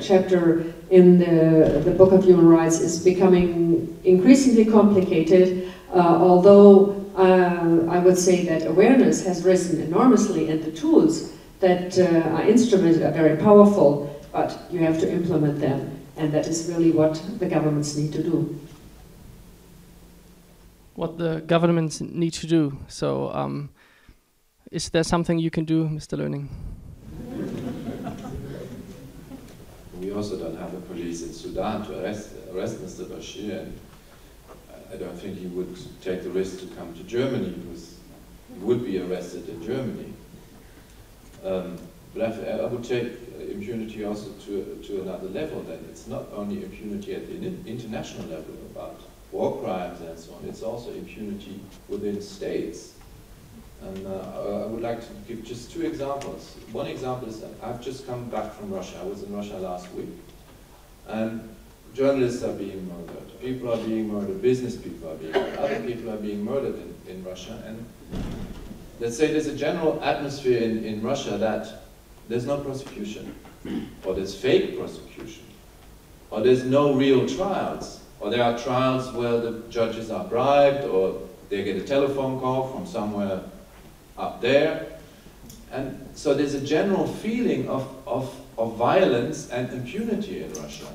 chapter in the Book of Human Rights is becoming increasingly complicated, although I would say that awareness has risen enormously, and the tools that are instrumented are very powerful, but you have to implement them, and that is really what the governments need to do. What the governments need to do. So, is there something you can do, Mr. Löning? We also don't have a police in Sudan to arrest Mr. Bashir, and I don't think he would take the risk to come to Germany, because he would be arrested in Germany. But I would take impunity also to another level. Then it's not only impunity at the international level about war crimes and so on, it's also impunity within states. And I would like to give just two examples. One example is that I've just come back from Russia. I was in Russia last week. And journalists are being murdered, people are being murdered, business people are being murdered, other people are being murdered in Russia. And let's say there's a general atmosphere in Russia that there's no prosecution, or there's fake prosecution, or there's no real trials, or there are trials where the judges are bribed, or they get a telephone call from somewhere up there. And so there's a general feeling of violence and impunity in Russia.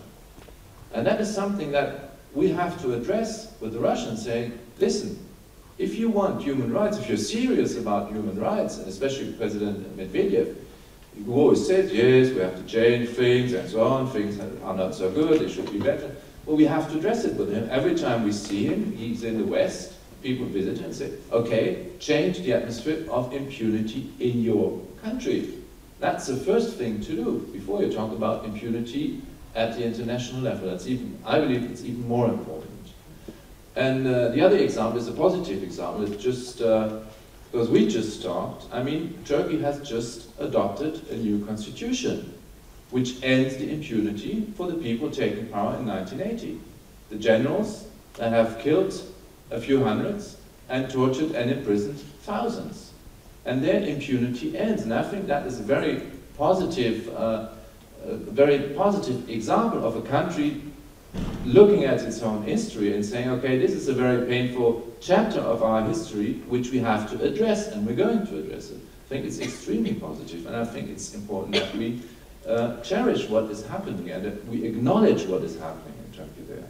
And that is something that we have to address with the Russians, saying, listen, if you want human rights, if you're serious about human rights, and especially President Medvedev, who always says, yes, we have to change things and so on, things are not so good, they should be better. Well, we have to address it with him. Every time we see him, he's in the West, people visit him and say, okay, change the atmosphere of impunity in your country. That's the first thing to do before you talk about impunity at the international level. That's even, I believe it's even more important. And the other example is a positive example. It's just, because we just talked, I mean, Turkey has just adopted a new constitution, which ends the impunity for the people taking power in 1980. The generals that have killed a few hundreds and tortured and imprisoned thousands. And their impunity ends. And I think that is a very positive example of a country looking at its own history and saying, okay, this is a very painful chapter of our history which we have to address, and we're going to address it. I think it's extremely positive, and I think it's important that we cherish what is happening and that we acknowledge what is happening in Turkey there.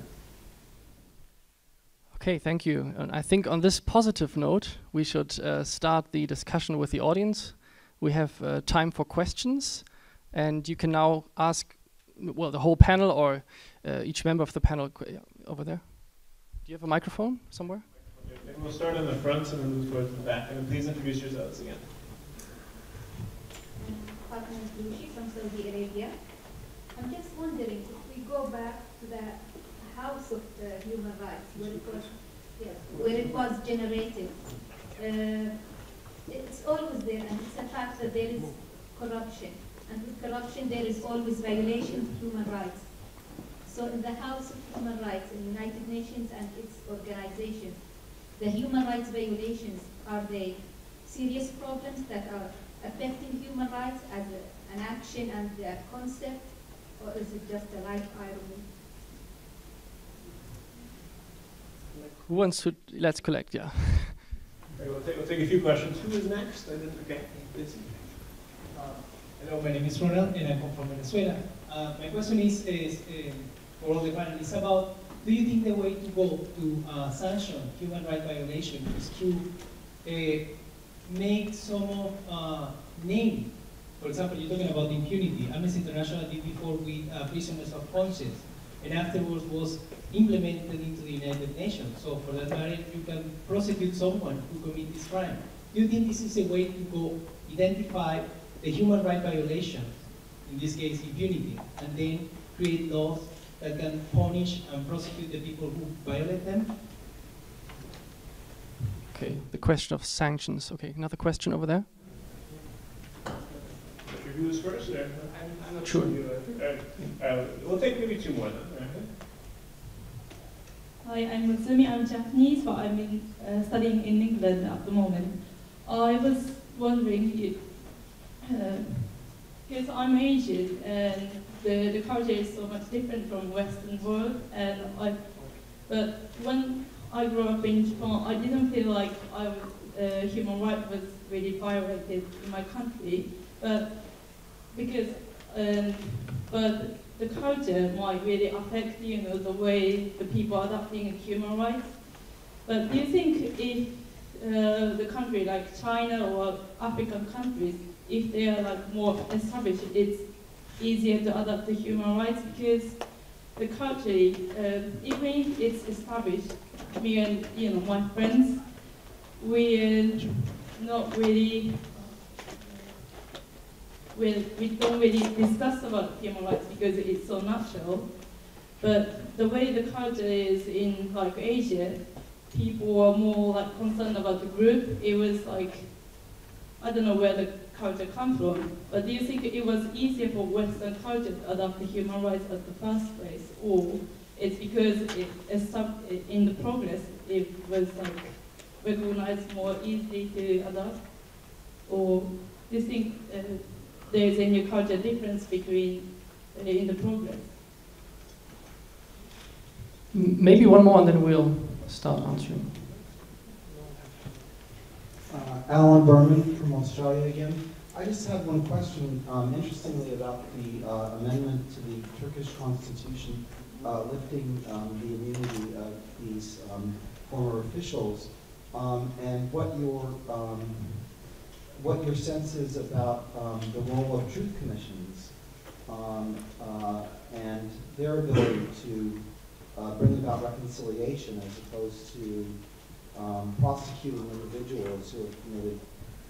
Okay, thank you. And I think on this positive note, we should start the discussion with the audience. We have time for questions, and you can now ask, well, the whole panel or each member of the panel over there. Do you have a microphone somewhere? Okay, maybe we'll start in the front and then move towards the back. And please introduce yourselves again. From Saudi Arabia. I'm just wondering if we go back to the House of Human Rights, where it was generated. It's always there, and it's a fact that there is corruption. And with corruption, there is always violation of human rights. So in the House of Human Rights, in the United Nations and its organizations, the human rights violations, are they serious problems that are affecting human rights as an action and a concept, or is it just a light irony? Who wants to, let's collect, yeah. Okay, we'll take a few questions. Who is next? Okay, please. Hello, my name is Ronald and I come from Venezuela. My question is for all the panelists about, do you think the way to go to sanction human rights violation is to make some of name? For example, you're talking about impunity. Amnesty International did before with prisoners of conscience, and afterwards was implemented into the United Nations. So for that matter, you can prosecute someone who commits this crime. Do you think this is a way to go identify the human rights violation, in this case impunity, and then create laws that can punish and prosecute the people who violate them? Okay, the question of sanctions. Okay, another question over there. Should we do this first? Or? I'm not sure. We'll take maybe two more then. Hi, I'm Matsumi. I'm Japanese, but I'm studying in England at the moment. I was wondering, because I'm Asian and the culture is so much different from Western world, but when I grew up in Japan, I didn't feel like human rights was really violated in my country, but the culture might really affect, the way the people are adopting human rights. But do you think if the country like China or African countries, if they are like more established, it's easier to adopt the human rights? Because the culture, even if it's established, me and my friends, we not really. We don't really discuss about human rights because it's so natural. But the way the culture is in like Asia, people are more like concerned about the group. It was like, I don't know where the culture comes from, but do you think it was easier for Western culture to adopt the human rights at the first place, or it's because in the progress it was like recognized more easily to adopt, or do you think there's any culture difference between in the progress? Maybe one more and then we'll start answering. Alan Berman from Australia again. I just had one question, interestingly, about the amendment to the Turkish constitution lifting the immunity of these former officials, and what your sense is about the role of truth commissions and their ability to bring about reconciliation as opposed to prosecuting individuals who have committed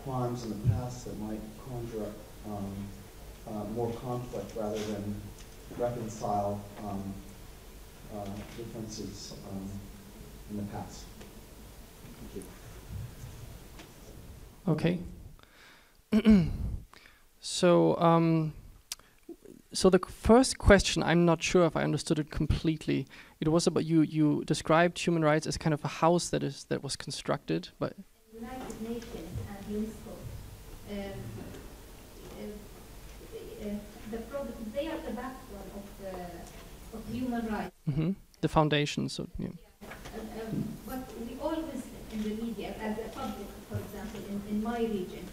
crimes in the past that might conjure up more conflict rather than reconcile differences in the past. Thank you. Okay. So the first question, I'm not sure if I understood it completely. It was about you described human rights as kind of a house that was constructed, but United Nations and UNESCO, they are the backbone of human rights. The foundation. So yeah. But we always in the media, as a public, for example, in my region,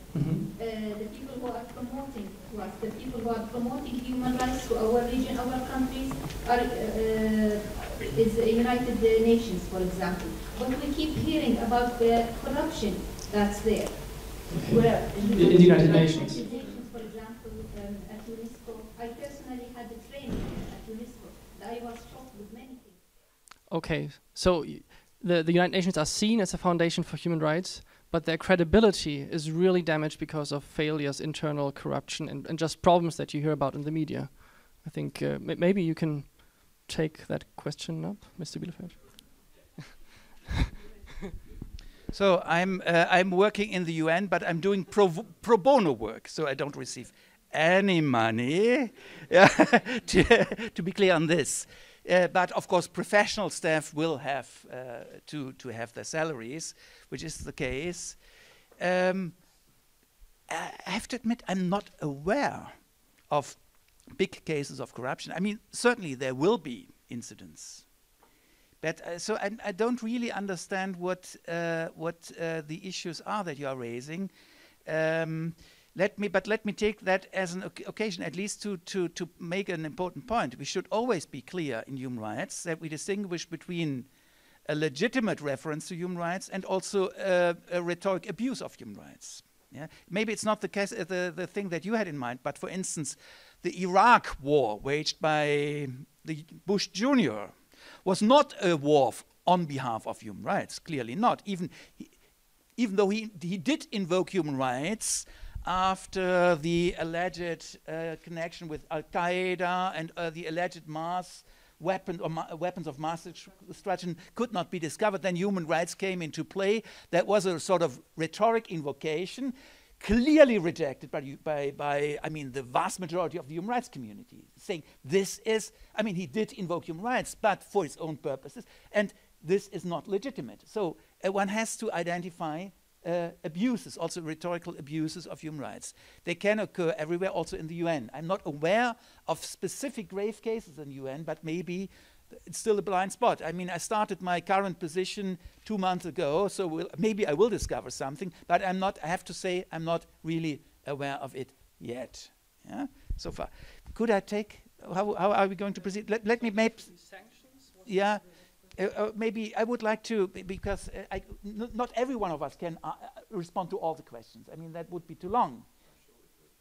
the people who are promoting to us, the people who are promoting human rights to our region, our countries, is the United Nations, for example. But we keep hearing about the corruption that's there. Where in the United Nations. For example, at UNESCO, I personally had a training at UNESCO. I was shocked with many things. Okay, so the United Nations are seen as a foundation for human rights, but their credibility is really damaged because of failures, internal corruption, and just problems that you hear about in the media. I think maybe you can take that question up, Mr. Bielefeld. So I'm working in the UN, but I'm doing pro bono work, so I don't receive any money. To be clear on this. But of course, professional staff will have to have their salaries, which is the case. I have to admit, I'm not aware of big cases of corruption. I mean, certainly there will be incidents, but so I don't really understand what the issues are that you are raising. Let me take that as an occasion, at least to make an important point. We should always be clear in human rights that we distinguish between a legitimate reference to human rights and also a rhetoric abuse of human rights. Yeah? Maybe it's not the case, the thing that you had in mind, but for instance, the Iraq war waged by the Bush Jr. was not a war on behalf of human rights, clearly not. Even though he did invoke human rights after the alleged connection with Al-Qaeda and the alleged weapons of mass destruction could not be discovered, then human rights came into play. That was a sort of rhetoric invocation, clearly rejected by I mean, the vast majority of the human rights community, saying this is, I mean, he did invoke human rights, but for his own purposes. And this is not legitimate. So one has to identify abuses, also rhetorical abuses of human rights. They can occur everywhere, also in the UN. I'm not aware of specific grave cases in the UN, but maybe it's still a blind spot. I mean, I started my current position 2 months ago, so maybe I will discover something, but I have to say, I'm not really aware of it yet. Yeah, so far. Could I take, how are we going to proceed? Let me maybe, yeah, maybe I would like to, because not every one of us can respond to all the questions. I mean, that would be too long.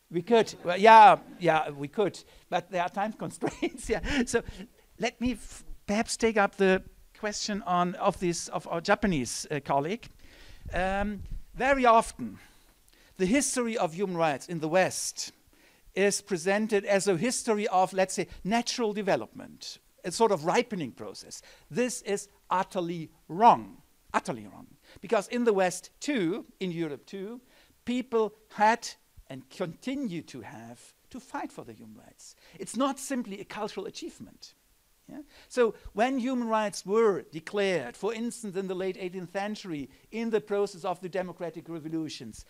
We could, well, yeah, we could, but there are time constraints. Yeah, so let me perhaps take up the question of our Japanese colleague. Very often, the history of human rights in the West is presented as a history of, let's say, natural development, a sort of ripening process. This is utterly wrong, because in the West too, in Europe too, people had and continue to have to fight for their human rights. It's not simply a cultural achievement. Yeah? So when human rights were declared, for instance, in the late 18th century, in the process of the democratic revolutions,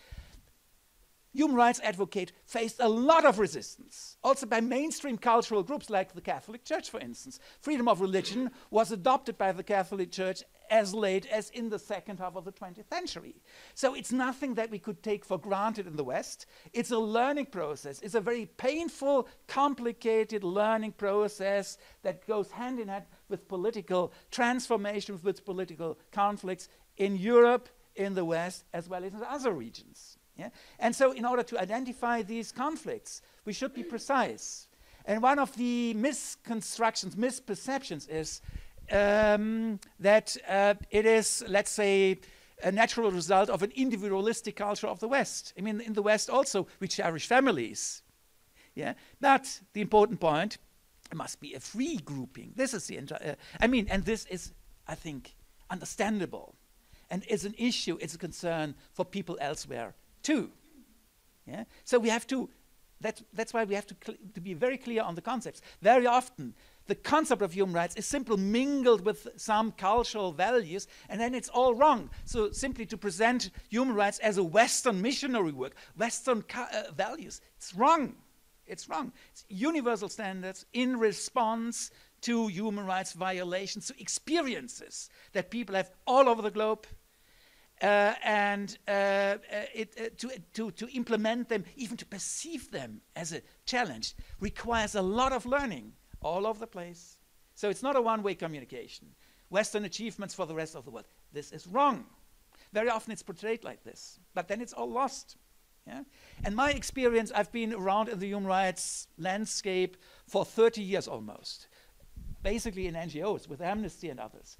human rights advocates faced a lot of resistance, also by mainstream cultural groups like the Catholic Church, for instance. Freedom of religion was adopted by the Catholic Church as late as in the second half of the 20th century. So it's nothing that we could take for granted in the West. It's a learning process. It's a very painful, complicated learning process that goes hand in hand with political transformation, with political conflicts in Europe, in the West, as well as in other regions. Yeah? And so in order to identify these conflicts, we should be precise. And one of the misconstructions, misperceptions is that it is, let's say, a natural result of an individualistic culture of the West. I mean, in the West also, we cherish families. Yeah? But the important point, it must be a free grouping. This is the entire, and this is, I think, understandable. And is an issue, it's a concern for people elsewhere too. Yeah? So we have to, that's why we have to be very clear on the concepts. Very often, the concept of human rights is simply mingled with some cultural values, and then it's all wrong. So simply to present human rights as a Western missionary work, Western values, it's wrong. It's wrong. It's universal standards in response to human rights violations, to experiences that people have all over the globe, to implement them, even to perceive them as a challenge, requires a lot of learning all over the place. So it's not a one-way communication. Western achievements for the rest of the world. This is wrong. Very often it's portrayed like this, but then it's all lost. Yeah? And my experience, I've been around in the human rights landscape for 30 years almost, basically in NGOs with Amnesty and others.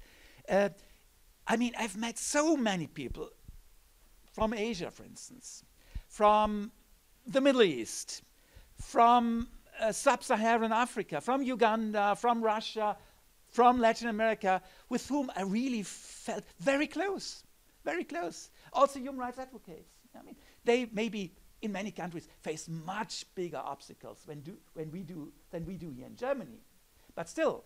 I've met so many people from Asia, for instance, from the Middle East, from sub-Saharan Africa, from Uganda, from Russia, from Latin America, with whom I really felt very close, very close. Also human rights advocates. They maybe in many countries face much bigger obstacles than we do here in Germany. But still,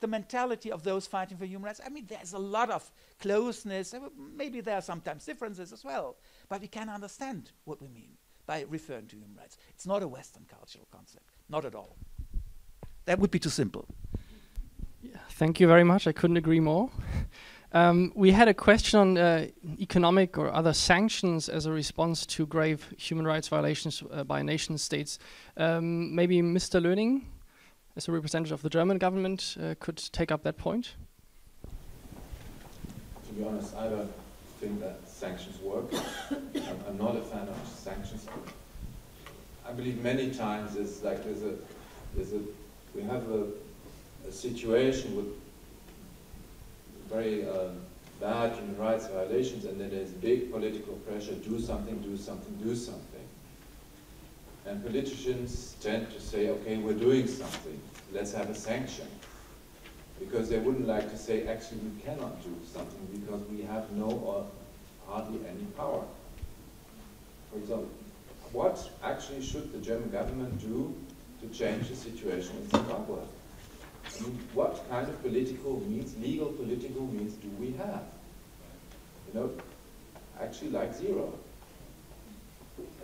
the mentality of those fighting for human rights, there's a lot of closeness. Maybe there are sometimes differences as well. But we can understand what we mean by referring to human rights. It's not a Western cultural concept. Not at all. That would be too simple. Yeah, thank you very much. I couldn't agree more. We had a question on economic or other sanctions as a response to grave human rights violations by nation states. Maybe Mr. Löning, as a representative of the German government, could take up that point. To be honest, I don't think that sanctions work. I'm not a fan of sanctions. I believe many times it's like we have a situation with very bad human rights violations, and then there's big political pressure, do something, do something, do something. And politicians tend to say, okay, we're doing something, let's have a sanction. Because they wouldn't like to say, actually, we cannot do something because we have no or hardly any power. For example, what actually should the German government do to change the situation in Zimbabwe? I mean, what kind of political means, legal political means do we have? You know, actually like zero.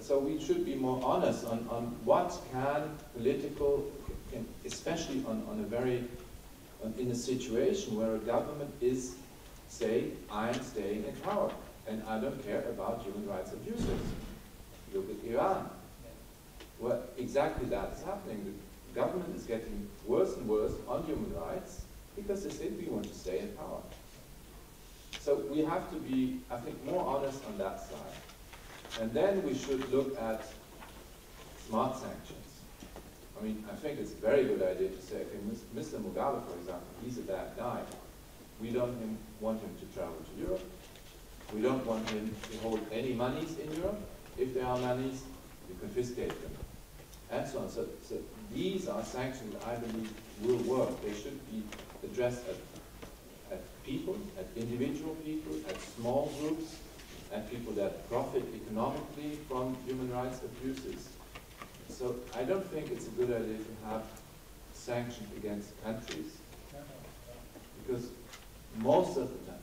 So we should be more honest on what can political, especially on a very, in a situation where a government is, say, I'm staying in power and I don't care about human rights abuses. Look at Iran. Well, exactly that is happening. The government is getting worse and worse on human rights because they simply want to stay in power. So we have to be, I think, more honest on that side. And then we should look at smart sanctions. I mean, I think it's a very good idea to say, okay, Mr. Mugabe, for example, he's a bad guy. We don't want him to travel to Europe. We don't want him to hold any monies in Europe. If there are monies, we confiscate them. And so on. So these are sanctions that I believe will work. They should be addressed at people, at individual people, at small groups, at people that profit economically from human rights abuses. So I don't think it's a good idea to have sanctions against countries, because most of the time,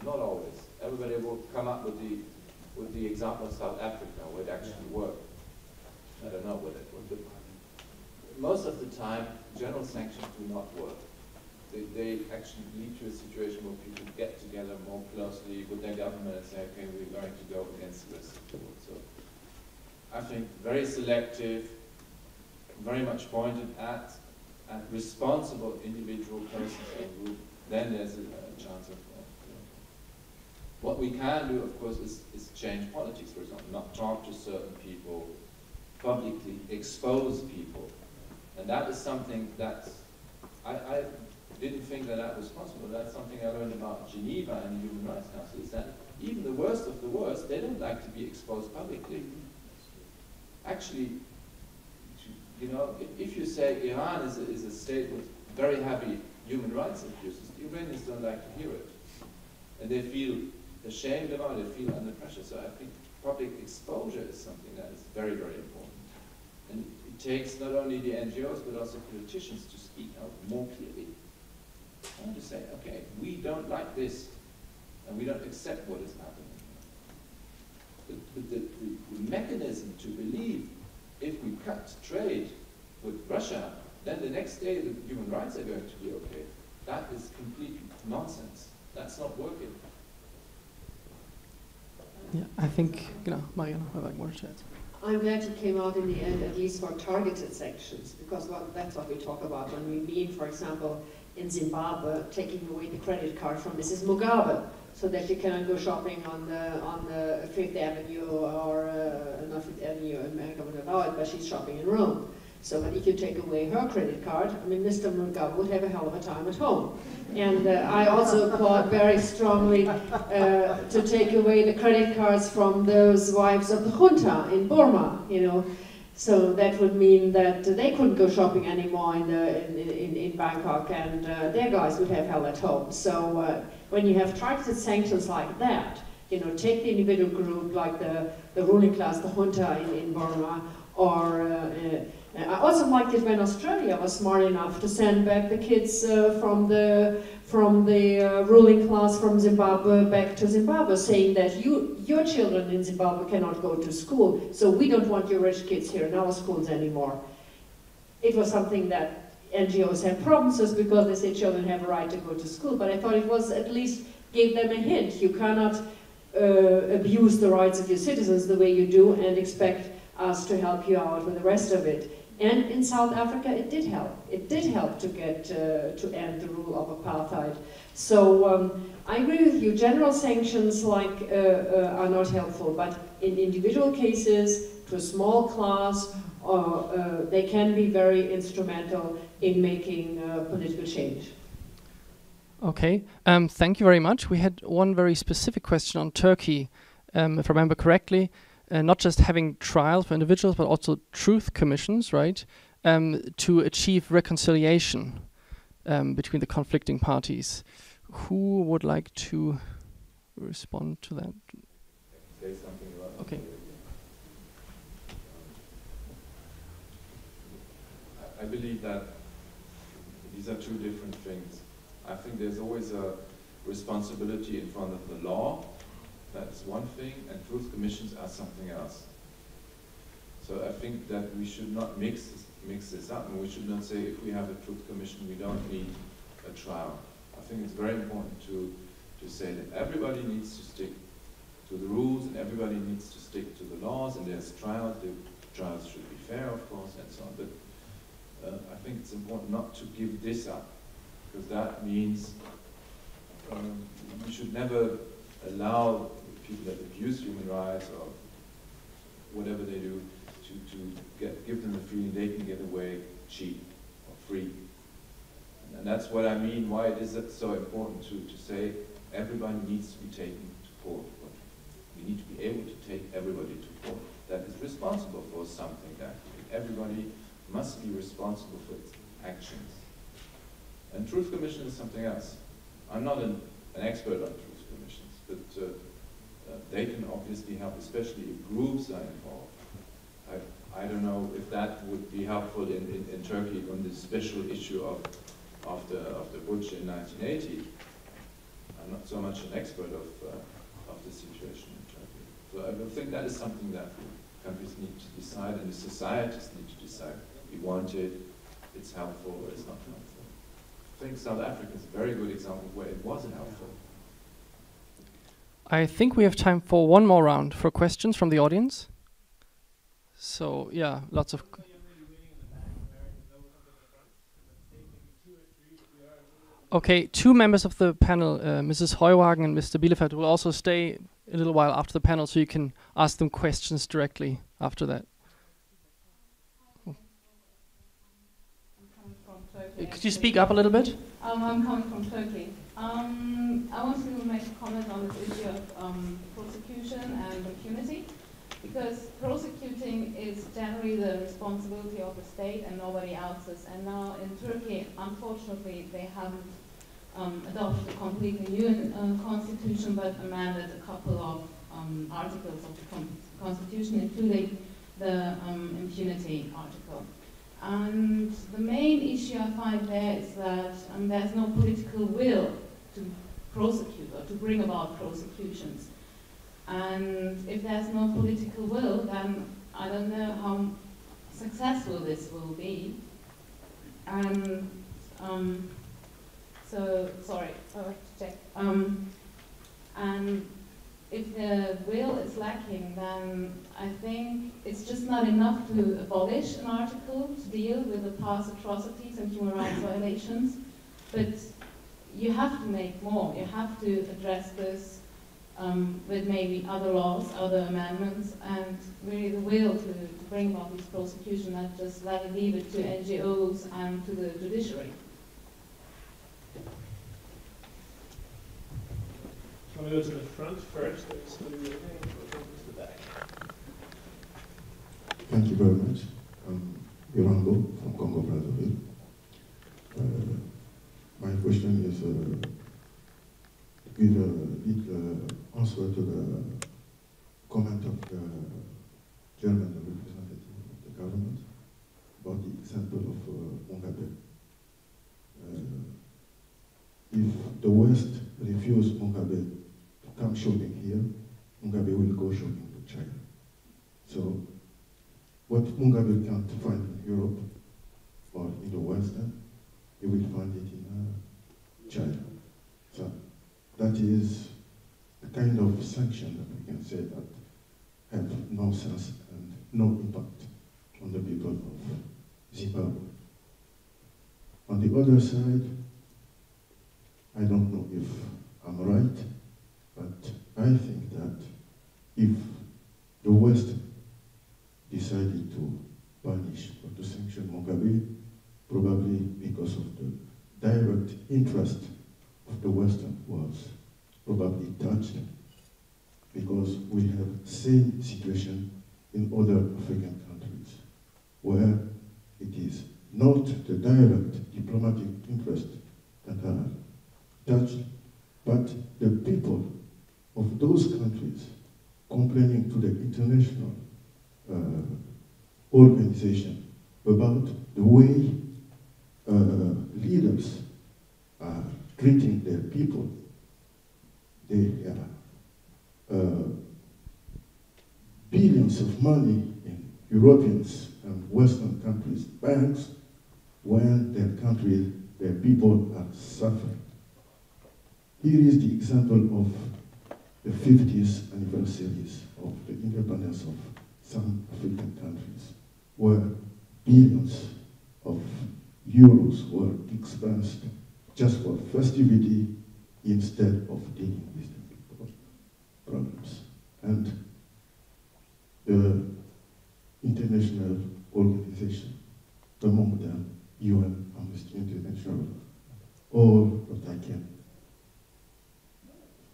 not always, everybody will come up with the example of South Africa where it actually worked. I don't know what it would be. Most of the time, general sanctions do not work. They actually lead to a situation where people get together more closely with their government and say, okay, we're going to go against this. So I think very selective, very much pointed at responsible individual persons and groups, then there's a chance of what we can do, of course, is change politics, for example, not talk to certain people, publicly expose people. And that is something that I didn't think that was possible. That's something I learned about Geneva and the Human Rights Council, is that even the worst of the worst, they don't like to be exposed publicly. Actually, you know, if you say Iran is a state with very heavy human rights abuses, the Iranians don't like to hear it. And they feel ashamed about it, they feel under pressure. So I think public exposure is something that is very, very important. And it takes not only the NGOs, but also politicians to speak out more clearly. And to say, okay, we don't like this, and we don't accept what is happening. But the mechanism to believe if we cut trade with Russia, then the next day the human rights are going to be okay, that is complete nonsense. That's not working. Yeah, I think, Marianne, I like more chat. I'm glad you came out in the end, at least for targeted sanctions, because that's what we talk about when we mean, for example, in Zimbabwe, taking away the credit card from Mrs. Mugabe, so that you cannot go shopping on the Fifth Avenue or not Fifth Avenue. America would allow it, but she's shopping in Rome. So, but if you take away her credit card, I mean, Mr. Mugabe would have a hell of a time at home. And I also applaud very strongly to take away the credit cards from those wives of the junta in Burma, you know. So that would mean that they couldn't go shopping anymore in Bangkok, and their guys would have hell at home. So when you have targeted sanctions like that, you know, take the individual group like the ruling class, the junta in Burma, or I also liked it when Australia was smart enough to send back the kids from the ruling class from Zimbabwe back to Zimbabwe, saying that your children in Zimbabwe cannot go to school, so we don't want your rich kids here in our schools anymore. It was something that NGOs have problems with because they say children have a right to go to school, but I thought it was at least gave them a hint. You cannot abuse the rights of your citizens the way you do and expect us to help you out with the rest of it. And in South Africa, it did help. It did help to get to end the rule of apartheid. So I agree with you. General sanctions are not helpful, but in individual cases, to a small class, they can be very instrumental in making political change. Okay, thank you very much. We had one very specific question on Turkey, if I remember correctly. Not just having trials for individuals, but also truth commissions, right, to achieve reconciliation between the conflicting parties. Who would like to respond to that? Say something about that. Okay. I believe that These are two different things. I think there's always a responsibility in front of the law. That's one thing, and truth commissions are something else. So I think that we should not mix this up, and we should not say if we have a truth commission, we don't need a trial. I think it's very important to say that everybody needs to stick to the rules, and everybody needs to stick to the laws, and there's trials. The trials should be fair, of course, and so on. But I think it's important not to give this up, because that means we should never allow people that abuse human rights or whatever they do to give them the feeling they can get away cheap or free. And that's what I mean, why it is so important to say everybody needs to be taken to court. We need to be able to take everybody to court that is responsible for something that everybody must be responsible for its actions. And truth commission is something else. I'm not an expert on truth commissions, but they can obviously help, especially if groups are involved. I don't know if that would be helpful in Turkey on this special issue of the Butch in 1980. I'm not so much an expert of the situation in Turkey. So I don't think that is something that countries need to decide and the societies need to decide. We want it, it's helpful or it's not helpful. I think South Africa is a very good example where it wasn't helpful. I think we have time for one more round for questions from the audience. So yeah, lots of... Okay, two members of the panel, Mrs. Heuwagen and Mr. Bielefeld, will also stay a little while after the panel so you can ask them questions directly after that. Could you speak up a little bit? I'm coming from Turkey. I want to make a comment on this issue of prosecution and impunity, because prosecuting is generally the responsibility of the state and nobody else's. And now in Turkey, unfortunately, they haven't adopted a completely new constitution, but amended a couple of articles of the constitution, including the impunity article. And the main issue I find there is that there's no political will to prosecute or to bring about prosecutions. And if there's no political will, then I don't know how successful this will be. And so, sorry, I have to check. And if the will is lacking, then I think it's just not enough to abolish an article to deal with the past atrocities and human rights violations, but you have to make more. You have to address this with maybe other laws, other amendments, and really the will to bring about these prosecutions, not just leave it to NGOs and to the judiciary. I'm going to go to the front first. The back. Thank you very much. I'm Irango from Congo Brazzaville. My question is give a little answer to the comment of the German representative of the government about the example of Mugabe. If the West refused Mugabe to come shopping here, Mugabe will go shopping to China. So what Mugabe can't find in Europe or in the West, he will find it in China. So that is a kind of sanction that we can say that have no sense and no impact on the people of Zimbabwe. On the other side, I don't know if I'm right, but I think that if the West decided to punish or to sanction Mugabe, probably because of the direct interest of the Western was probably touched, because we have same situation in other African countries, where it is not the direct diplomatic interest that are touched, but the people of those countries complaining to the international organization about the way leaders countries are treating their people, they have billions of money in European and Western countries' banks when their countries, their people are suffering. Here is the example of the 50th anniversaries of the independence of some African countries, where billions of euros were expensed just for festivity instead of dealing with the problems. And the international organization, among them UN, Amnesty International, all that I can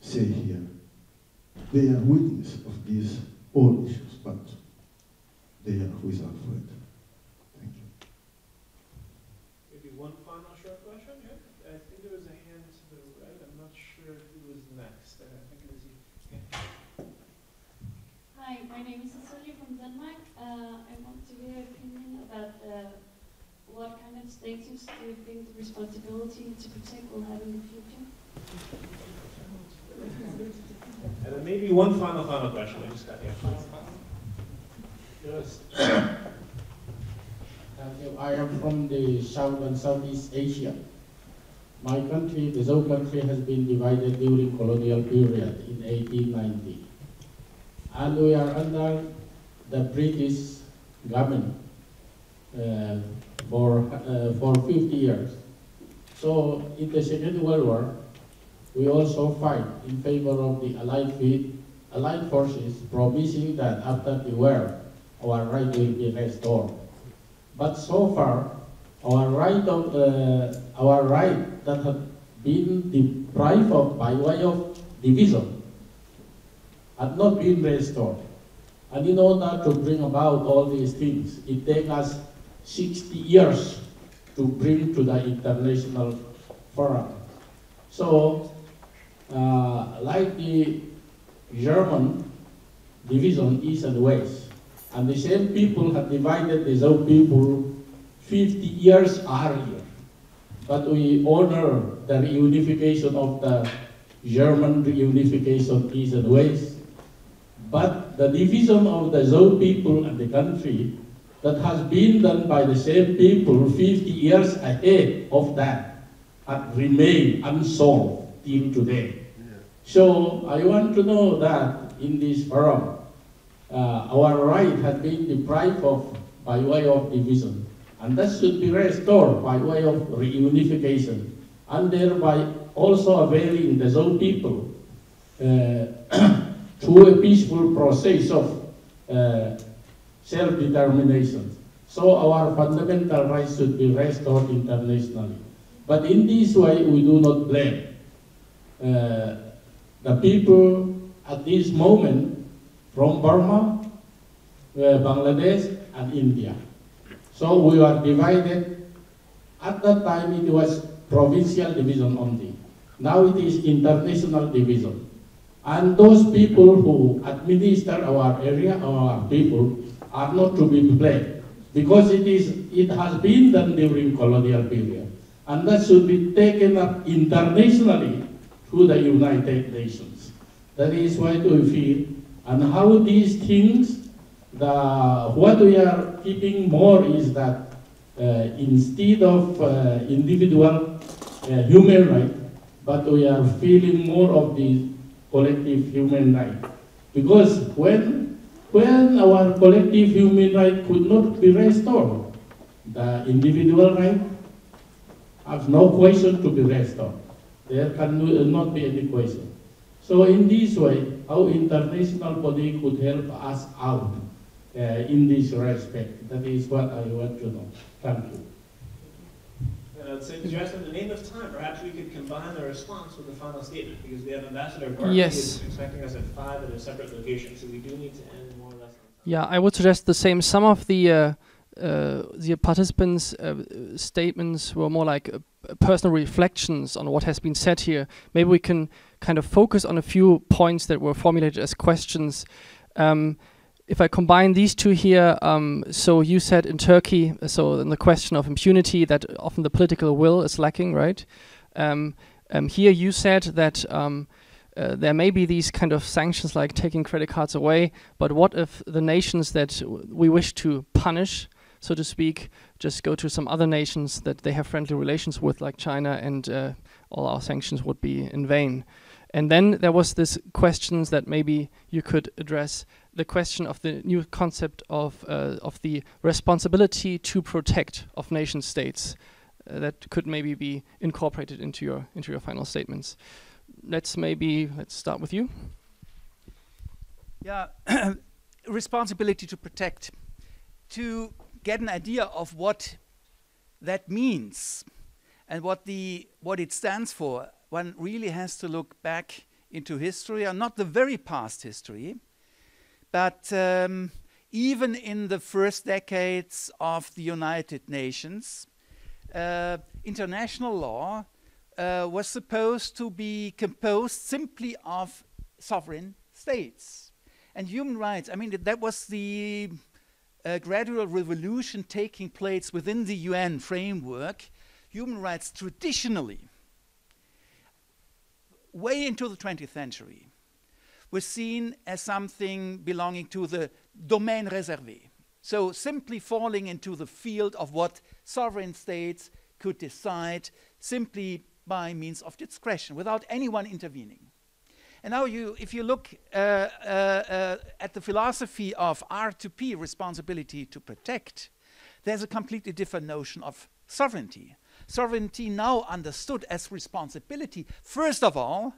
say here, they are witness of these all issues, but they are without fault. Thank you. Maybe one final short question, yeah? I think there was a hand to the right. I'm not sure who was next. I think it was you. Yeah. Hi, my name is Cecilia from Denmark. I want to hear your opinion about what kind of status do you think the responsibility to protect will have in the future? And then maybe one final question. I just got here. Yes. I am from the South and Southeast Asia. My country, the Zhou country, has been divided during colonial period in 1890. And we are under the British government for 50 years. So in the Second World War, we also fight in favor of the Allied forces, promising that after the war, our right will be restored. But so far, our right that had been deprived of by way of division had not been restored. And in order to bring about all these things, it takes us 60 years to bring to the international forum. So, like the German division east and west, and the same people had divided the Zhou people 50 years earlier. But we honor the reunification of the German reunification east and west. But the division of the Zhou people and the country that has been done by the same people 50 years ahead of that had remained unsolved till today. So I want to know that in this forum, our right has been deprived of by way of division, and that should be restored by way of reunification, and thereby also availing the Zhou people through a peaceful process of self-determination. So our fundamental rights should be restored internationally. But in this way, we do not blame the people at this moment from Burma, Bangladesh, and India. So we are divided. At that time, it was provincial division only. Now it is international division. And those people who administer our area, our people, are not to be blamed, because it has been done during colonial period. And that should be taken up internationally through the United Nations. That is what we feel. And how these things, what we are keeping more is that instead of individual human right, but we are feeling more of the collective human right. Because when our collective human right could not be restored, the individual right has no question to be restored. There can not be any question. So in this way, how international body could help us out in this respect? That is what I want to know. Thank you. And I'd say, just in the name of time, perhaps we could combine the response with the final statement, because we have Ambassador Markus Yes. who is expecting us at 5 at a separate location, so we do need to end more or less on time. Yeah, I would suggest the same. Some of the participants' statements were more like personal reflections on what has been said here. Maybe we can kind of focus on a few points that were formulated as questions. if I combine these two here, so you said in Turkey, so in the question of impunity, that often the political will is lacking, right? Here you said that there may be these kind of sanctions like taking credit cards away, but what if the nations that we wish to punish, so to speak, just go to some other nations that they have friendly relations with, like China, and all our sanctions would be in vain? And then there was this questions that maybe you could address, the question of the new concept of the responsibility to protect of nation states that could maybe be incorporated into your final statements. Let's start with you. Yeah, responsibility to protect. To get an idea of what that means and what it stands for, one really has to look back into history, and not the very past history, but even in the first decades of the United Nations, international law was supposed to be composed simply of sovereign states. And human rights, I mean, that was the gradual revolution taking place within the UN framework. Human rights traditionally, way into the 20th century, was seen as something belonging to the domaine réservé. So simply falling into the field of what sovereign states could decide simply by means of discretion, without anyone intervening. And now if you look at the philosophy of R2P, responsibility to protect, there's a completely different notion of sovereignty. Sovereignty now understood as responsibility, first of all,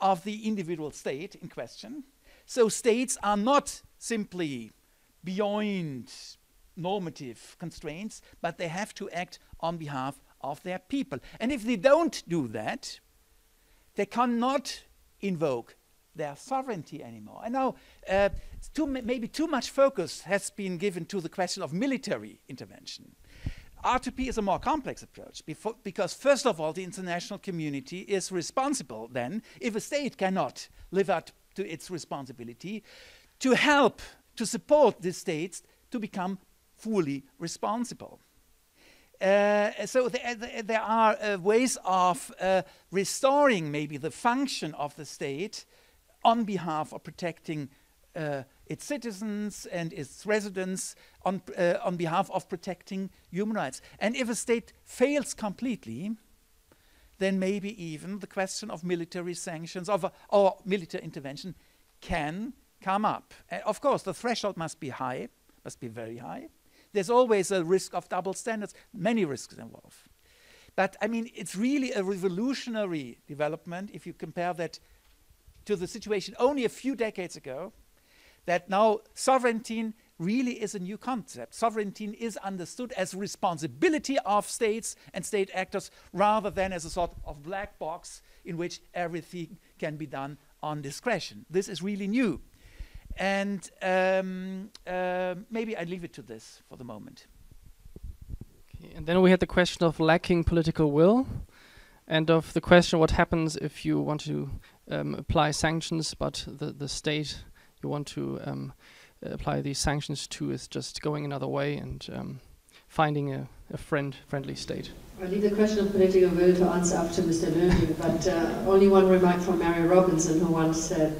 of the individual state in question. So states are not simply beyond normative constraints, but they have to act on behalf of their people. And if they don't do that, they cannot invoke their sovereignty anymore. And now, maybe too much focus has been given to the question of military intervention. R2P is a more complex approach because, first of all, the international community is responsible then, if a state cannot live up to its responsibility, to help, to support the states to become fully responsible. So there are ways of restoring maybe the function of the state on behalf of protecting its citizens and its residents, on behalf of protecting human rights. And if a state fails completely, then maybe even the question of military sanctions or military intervention can come up. Of course, the threshold must be high, must be very high. There's always a risk of double standards, many risks involved. But I mean, it's really a revolutionary development if you compare that to the situation only a few decades ago, that now sovereignty really is a new concept. Sovereignty is understood as responsibility of states and state actors rather than as a sort of black box in which everything can be done on discretion. This is really new. And maybe I leave it to this for the moment. Okay, and then we had the question of lacking political will, and of the question what happens if you want to apply sanctions, but the state you want to apply these sanctions to is just going another way and finding a friendly state. I'll leave the question of political will to answer up to Mr. Löning, but only one remark from Mary Robinson, who once said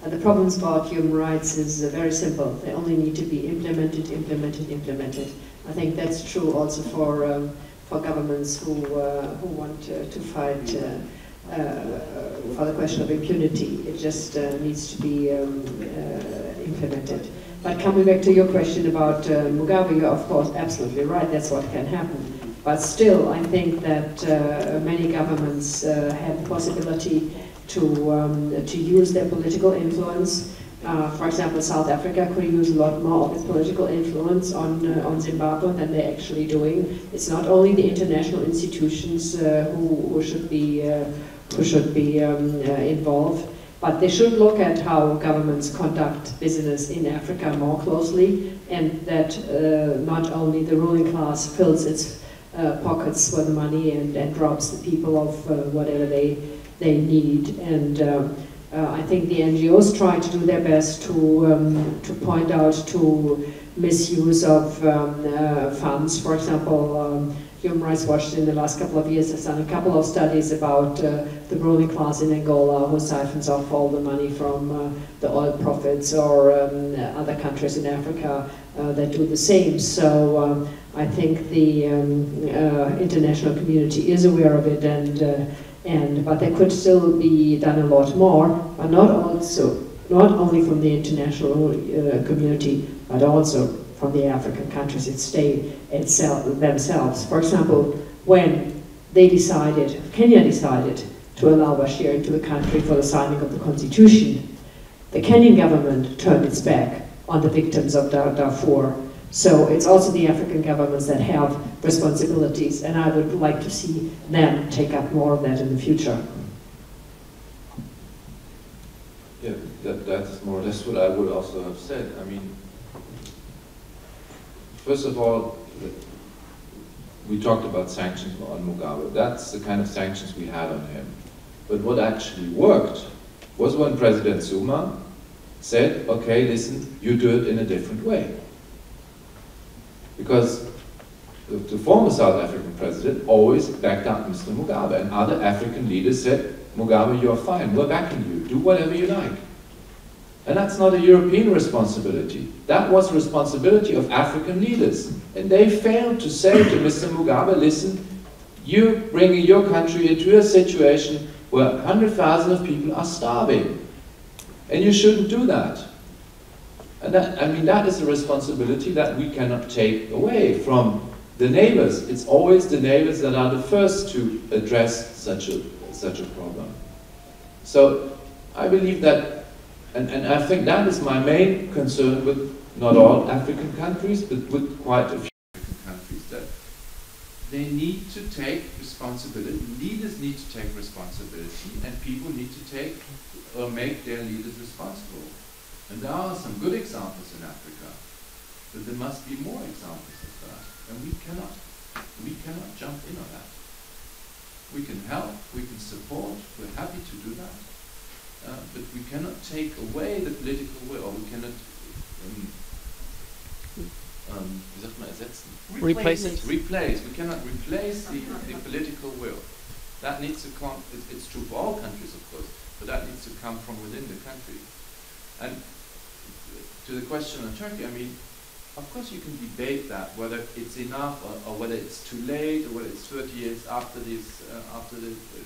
the problems about human rights is very simple. They only need to be implemented. I think that's true also for governments who want to fight for the question of impunity. It just needs to be implemented. But coming back to your question about Mugabe, you're of course absolutely right. That's what can happen. But still, I think that many governments have the possibility to use their political influence. For example, South Africa could use a lot more of its political influence on Zimbabwe than they're actually doing. It's not only the international institutions who should be involved, but they should look at how governments conduct business in Africa more closely, and that not only the ruling class fills its pockets for the money and robs the people of whatever they need. And I think the NGOs try to do their best to point out to misuse of funds. For example, Human Rights Watch in the last couple of years has done a couple of studies about the ruling class in Angola who siphons off all the money from the oil profits, or other countries in Africa that do the same. So I think the international community is aware of it, but there could still be done a lot more, but not only from the international community, but also from the African countries themselves. For example, when Kenya decided to allow Bashir into the country for the signing of the constitution, the Kenyan government turned its back on the victims of Darfur. So it's also the African governments that have responsibilities, and I would like to see them take up more of that in the future. Yeah, that's more or less what I would also have said. I mean, first of all, we talked about sanctions on Mugabe. That's the kind of sanctions we had on him. But what actually worked was when President Zuma said, okay, listen, you do it in a different way. Because the former South African president always backed up Mr. Mugabe, and other African leaders said, Mugabe, you're fine, we're backing you, do whatever you like. And that's not a European responsibility. That was the responsibility of African leaders. And they failed to say to Mr. Mugabe, listen, you're bringing your country into a situation where 100,000 of people are starving. And you shouldn't do that. And that is a responsibility that we cannot take away from the neighbors. It's always the neighbors that are the first to address such a problem. So I believe that, and I think that is my main concern with not all African countries, but with quite a few African countries, that they need to take responsibility, leaders need to take responsibility, and people need to take or make their leaders responsible. And there are some good examples in Africa, but there must be more examples of that. And we cannot jump in on that. We can help, we can support, we're happy to do that. But we cannot take away the political will, or we cannot replace it. Replace. We cannot replace the political will. That needs to come, it's true for all countries, of course, but that needs to come from within the country. And to the question on Turkey, I mean, of course you can debate that, whether it's enough or whether it's too late, or whether it's 30 years after the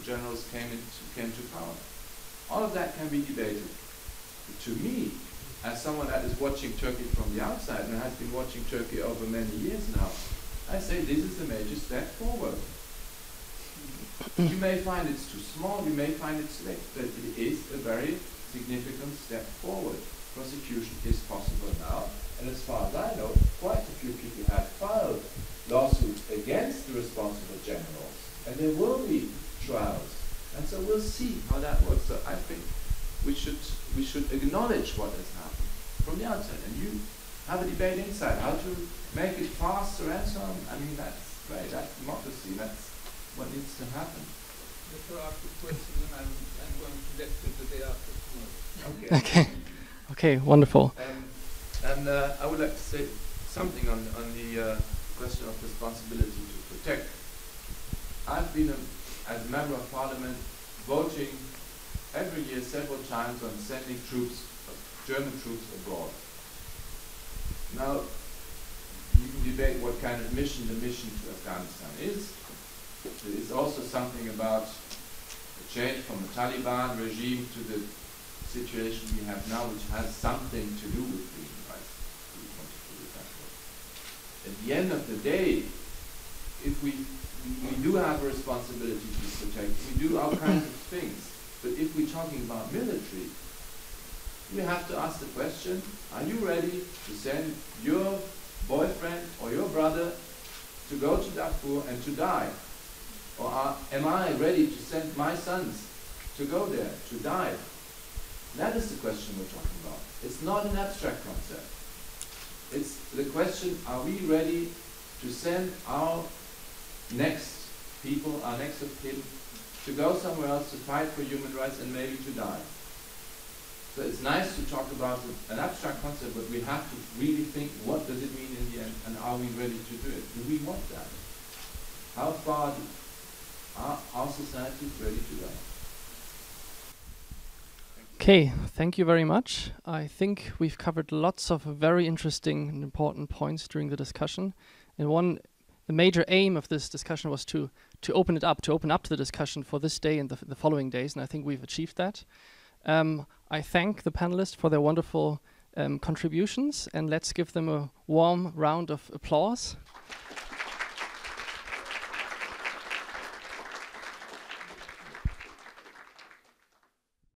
generals came to power. All of that can be debated. But to me, as someone that is watching Turkey from the outside and has been watching Turkey over many years now, I say this is a major step forward. You may find it's too small, you may find it's late, but it is a very significant step forward. Prosecution is possible now, and as far as I know, quite a few people have filed lawsuits against the responsible generals, and there will be trials, and so we'll see how that works. So I think we should acknowledge what has happened from the outset, and you have a debate inside how to make it faster and so on. I mean, that's great, that's democracy, that's what needs to happen. Before I ask the question, I'm going to lecture the day after tomorrow. Okay. Okay, wonderful. And I would like to say something on the question of responsibility to protect. I've been, as a member of parliament, voting every year several times on sending troops, German troops abroad. Now, you can debate what kind of mission the mission to Afghanistan is. There is also something about the change from the Taliban regime to the situation we have now, which has something to do with human rights. At the end of the day, if we do have a responsibility to protect, we do all kinds of things. But if we're talking about military, we have to ask the question, are you ready to send your boyfriend or your brother to go to Darfur and to die? Or am I ready to send my sons to go there, to die? That is the question we're talking about. It's not an abstract concept. It's the question, are we ready to send our next people, our next of kin, to go somewhere else to fight for human rights and maybe to die? So it's nice to talk about an abstract concept, but we have to really think, what does it mean in the end, and are we ready to do it? Do we want that? How far are our societies ready to go? Okay, thank you very much. I think we've covered lots of very interesting and important points during the discussion. And the major aim of this discussion was to open it up, to the discussion for this day and the following days, and I think we've achieved that. I thank the panelists for their wonderful contributions, and let's give them a warm round of applause.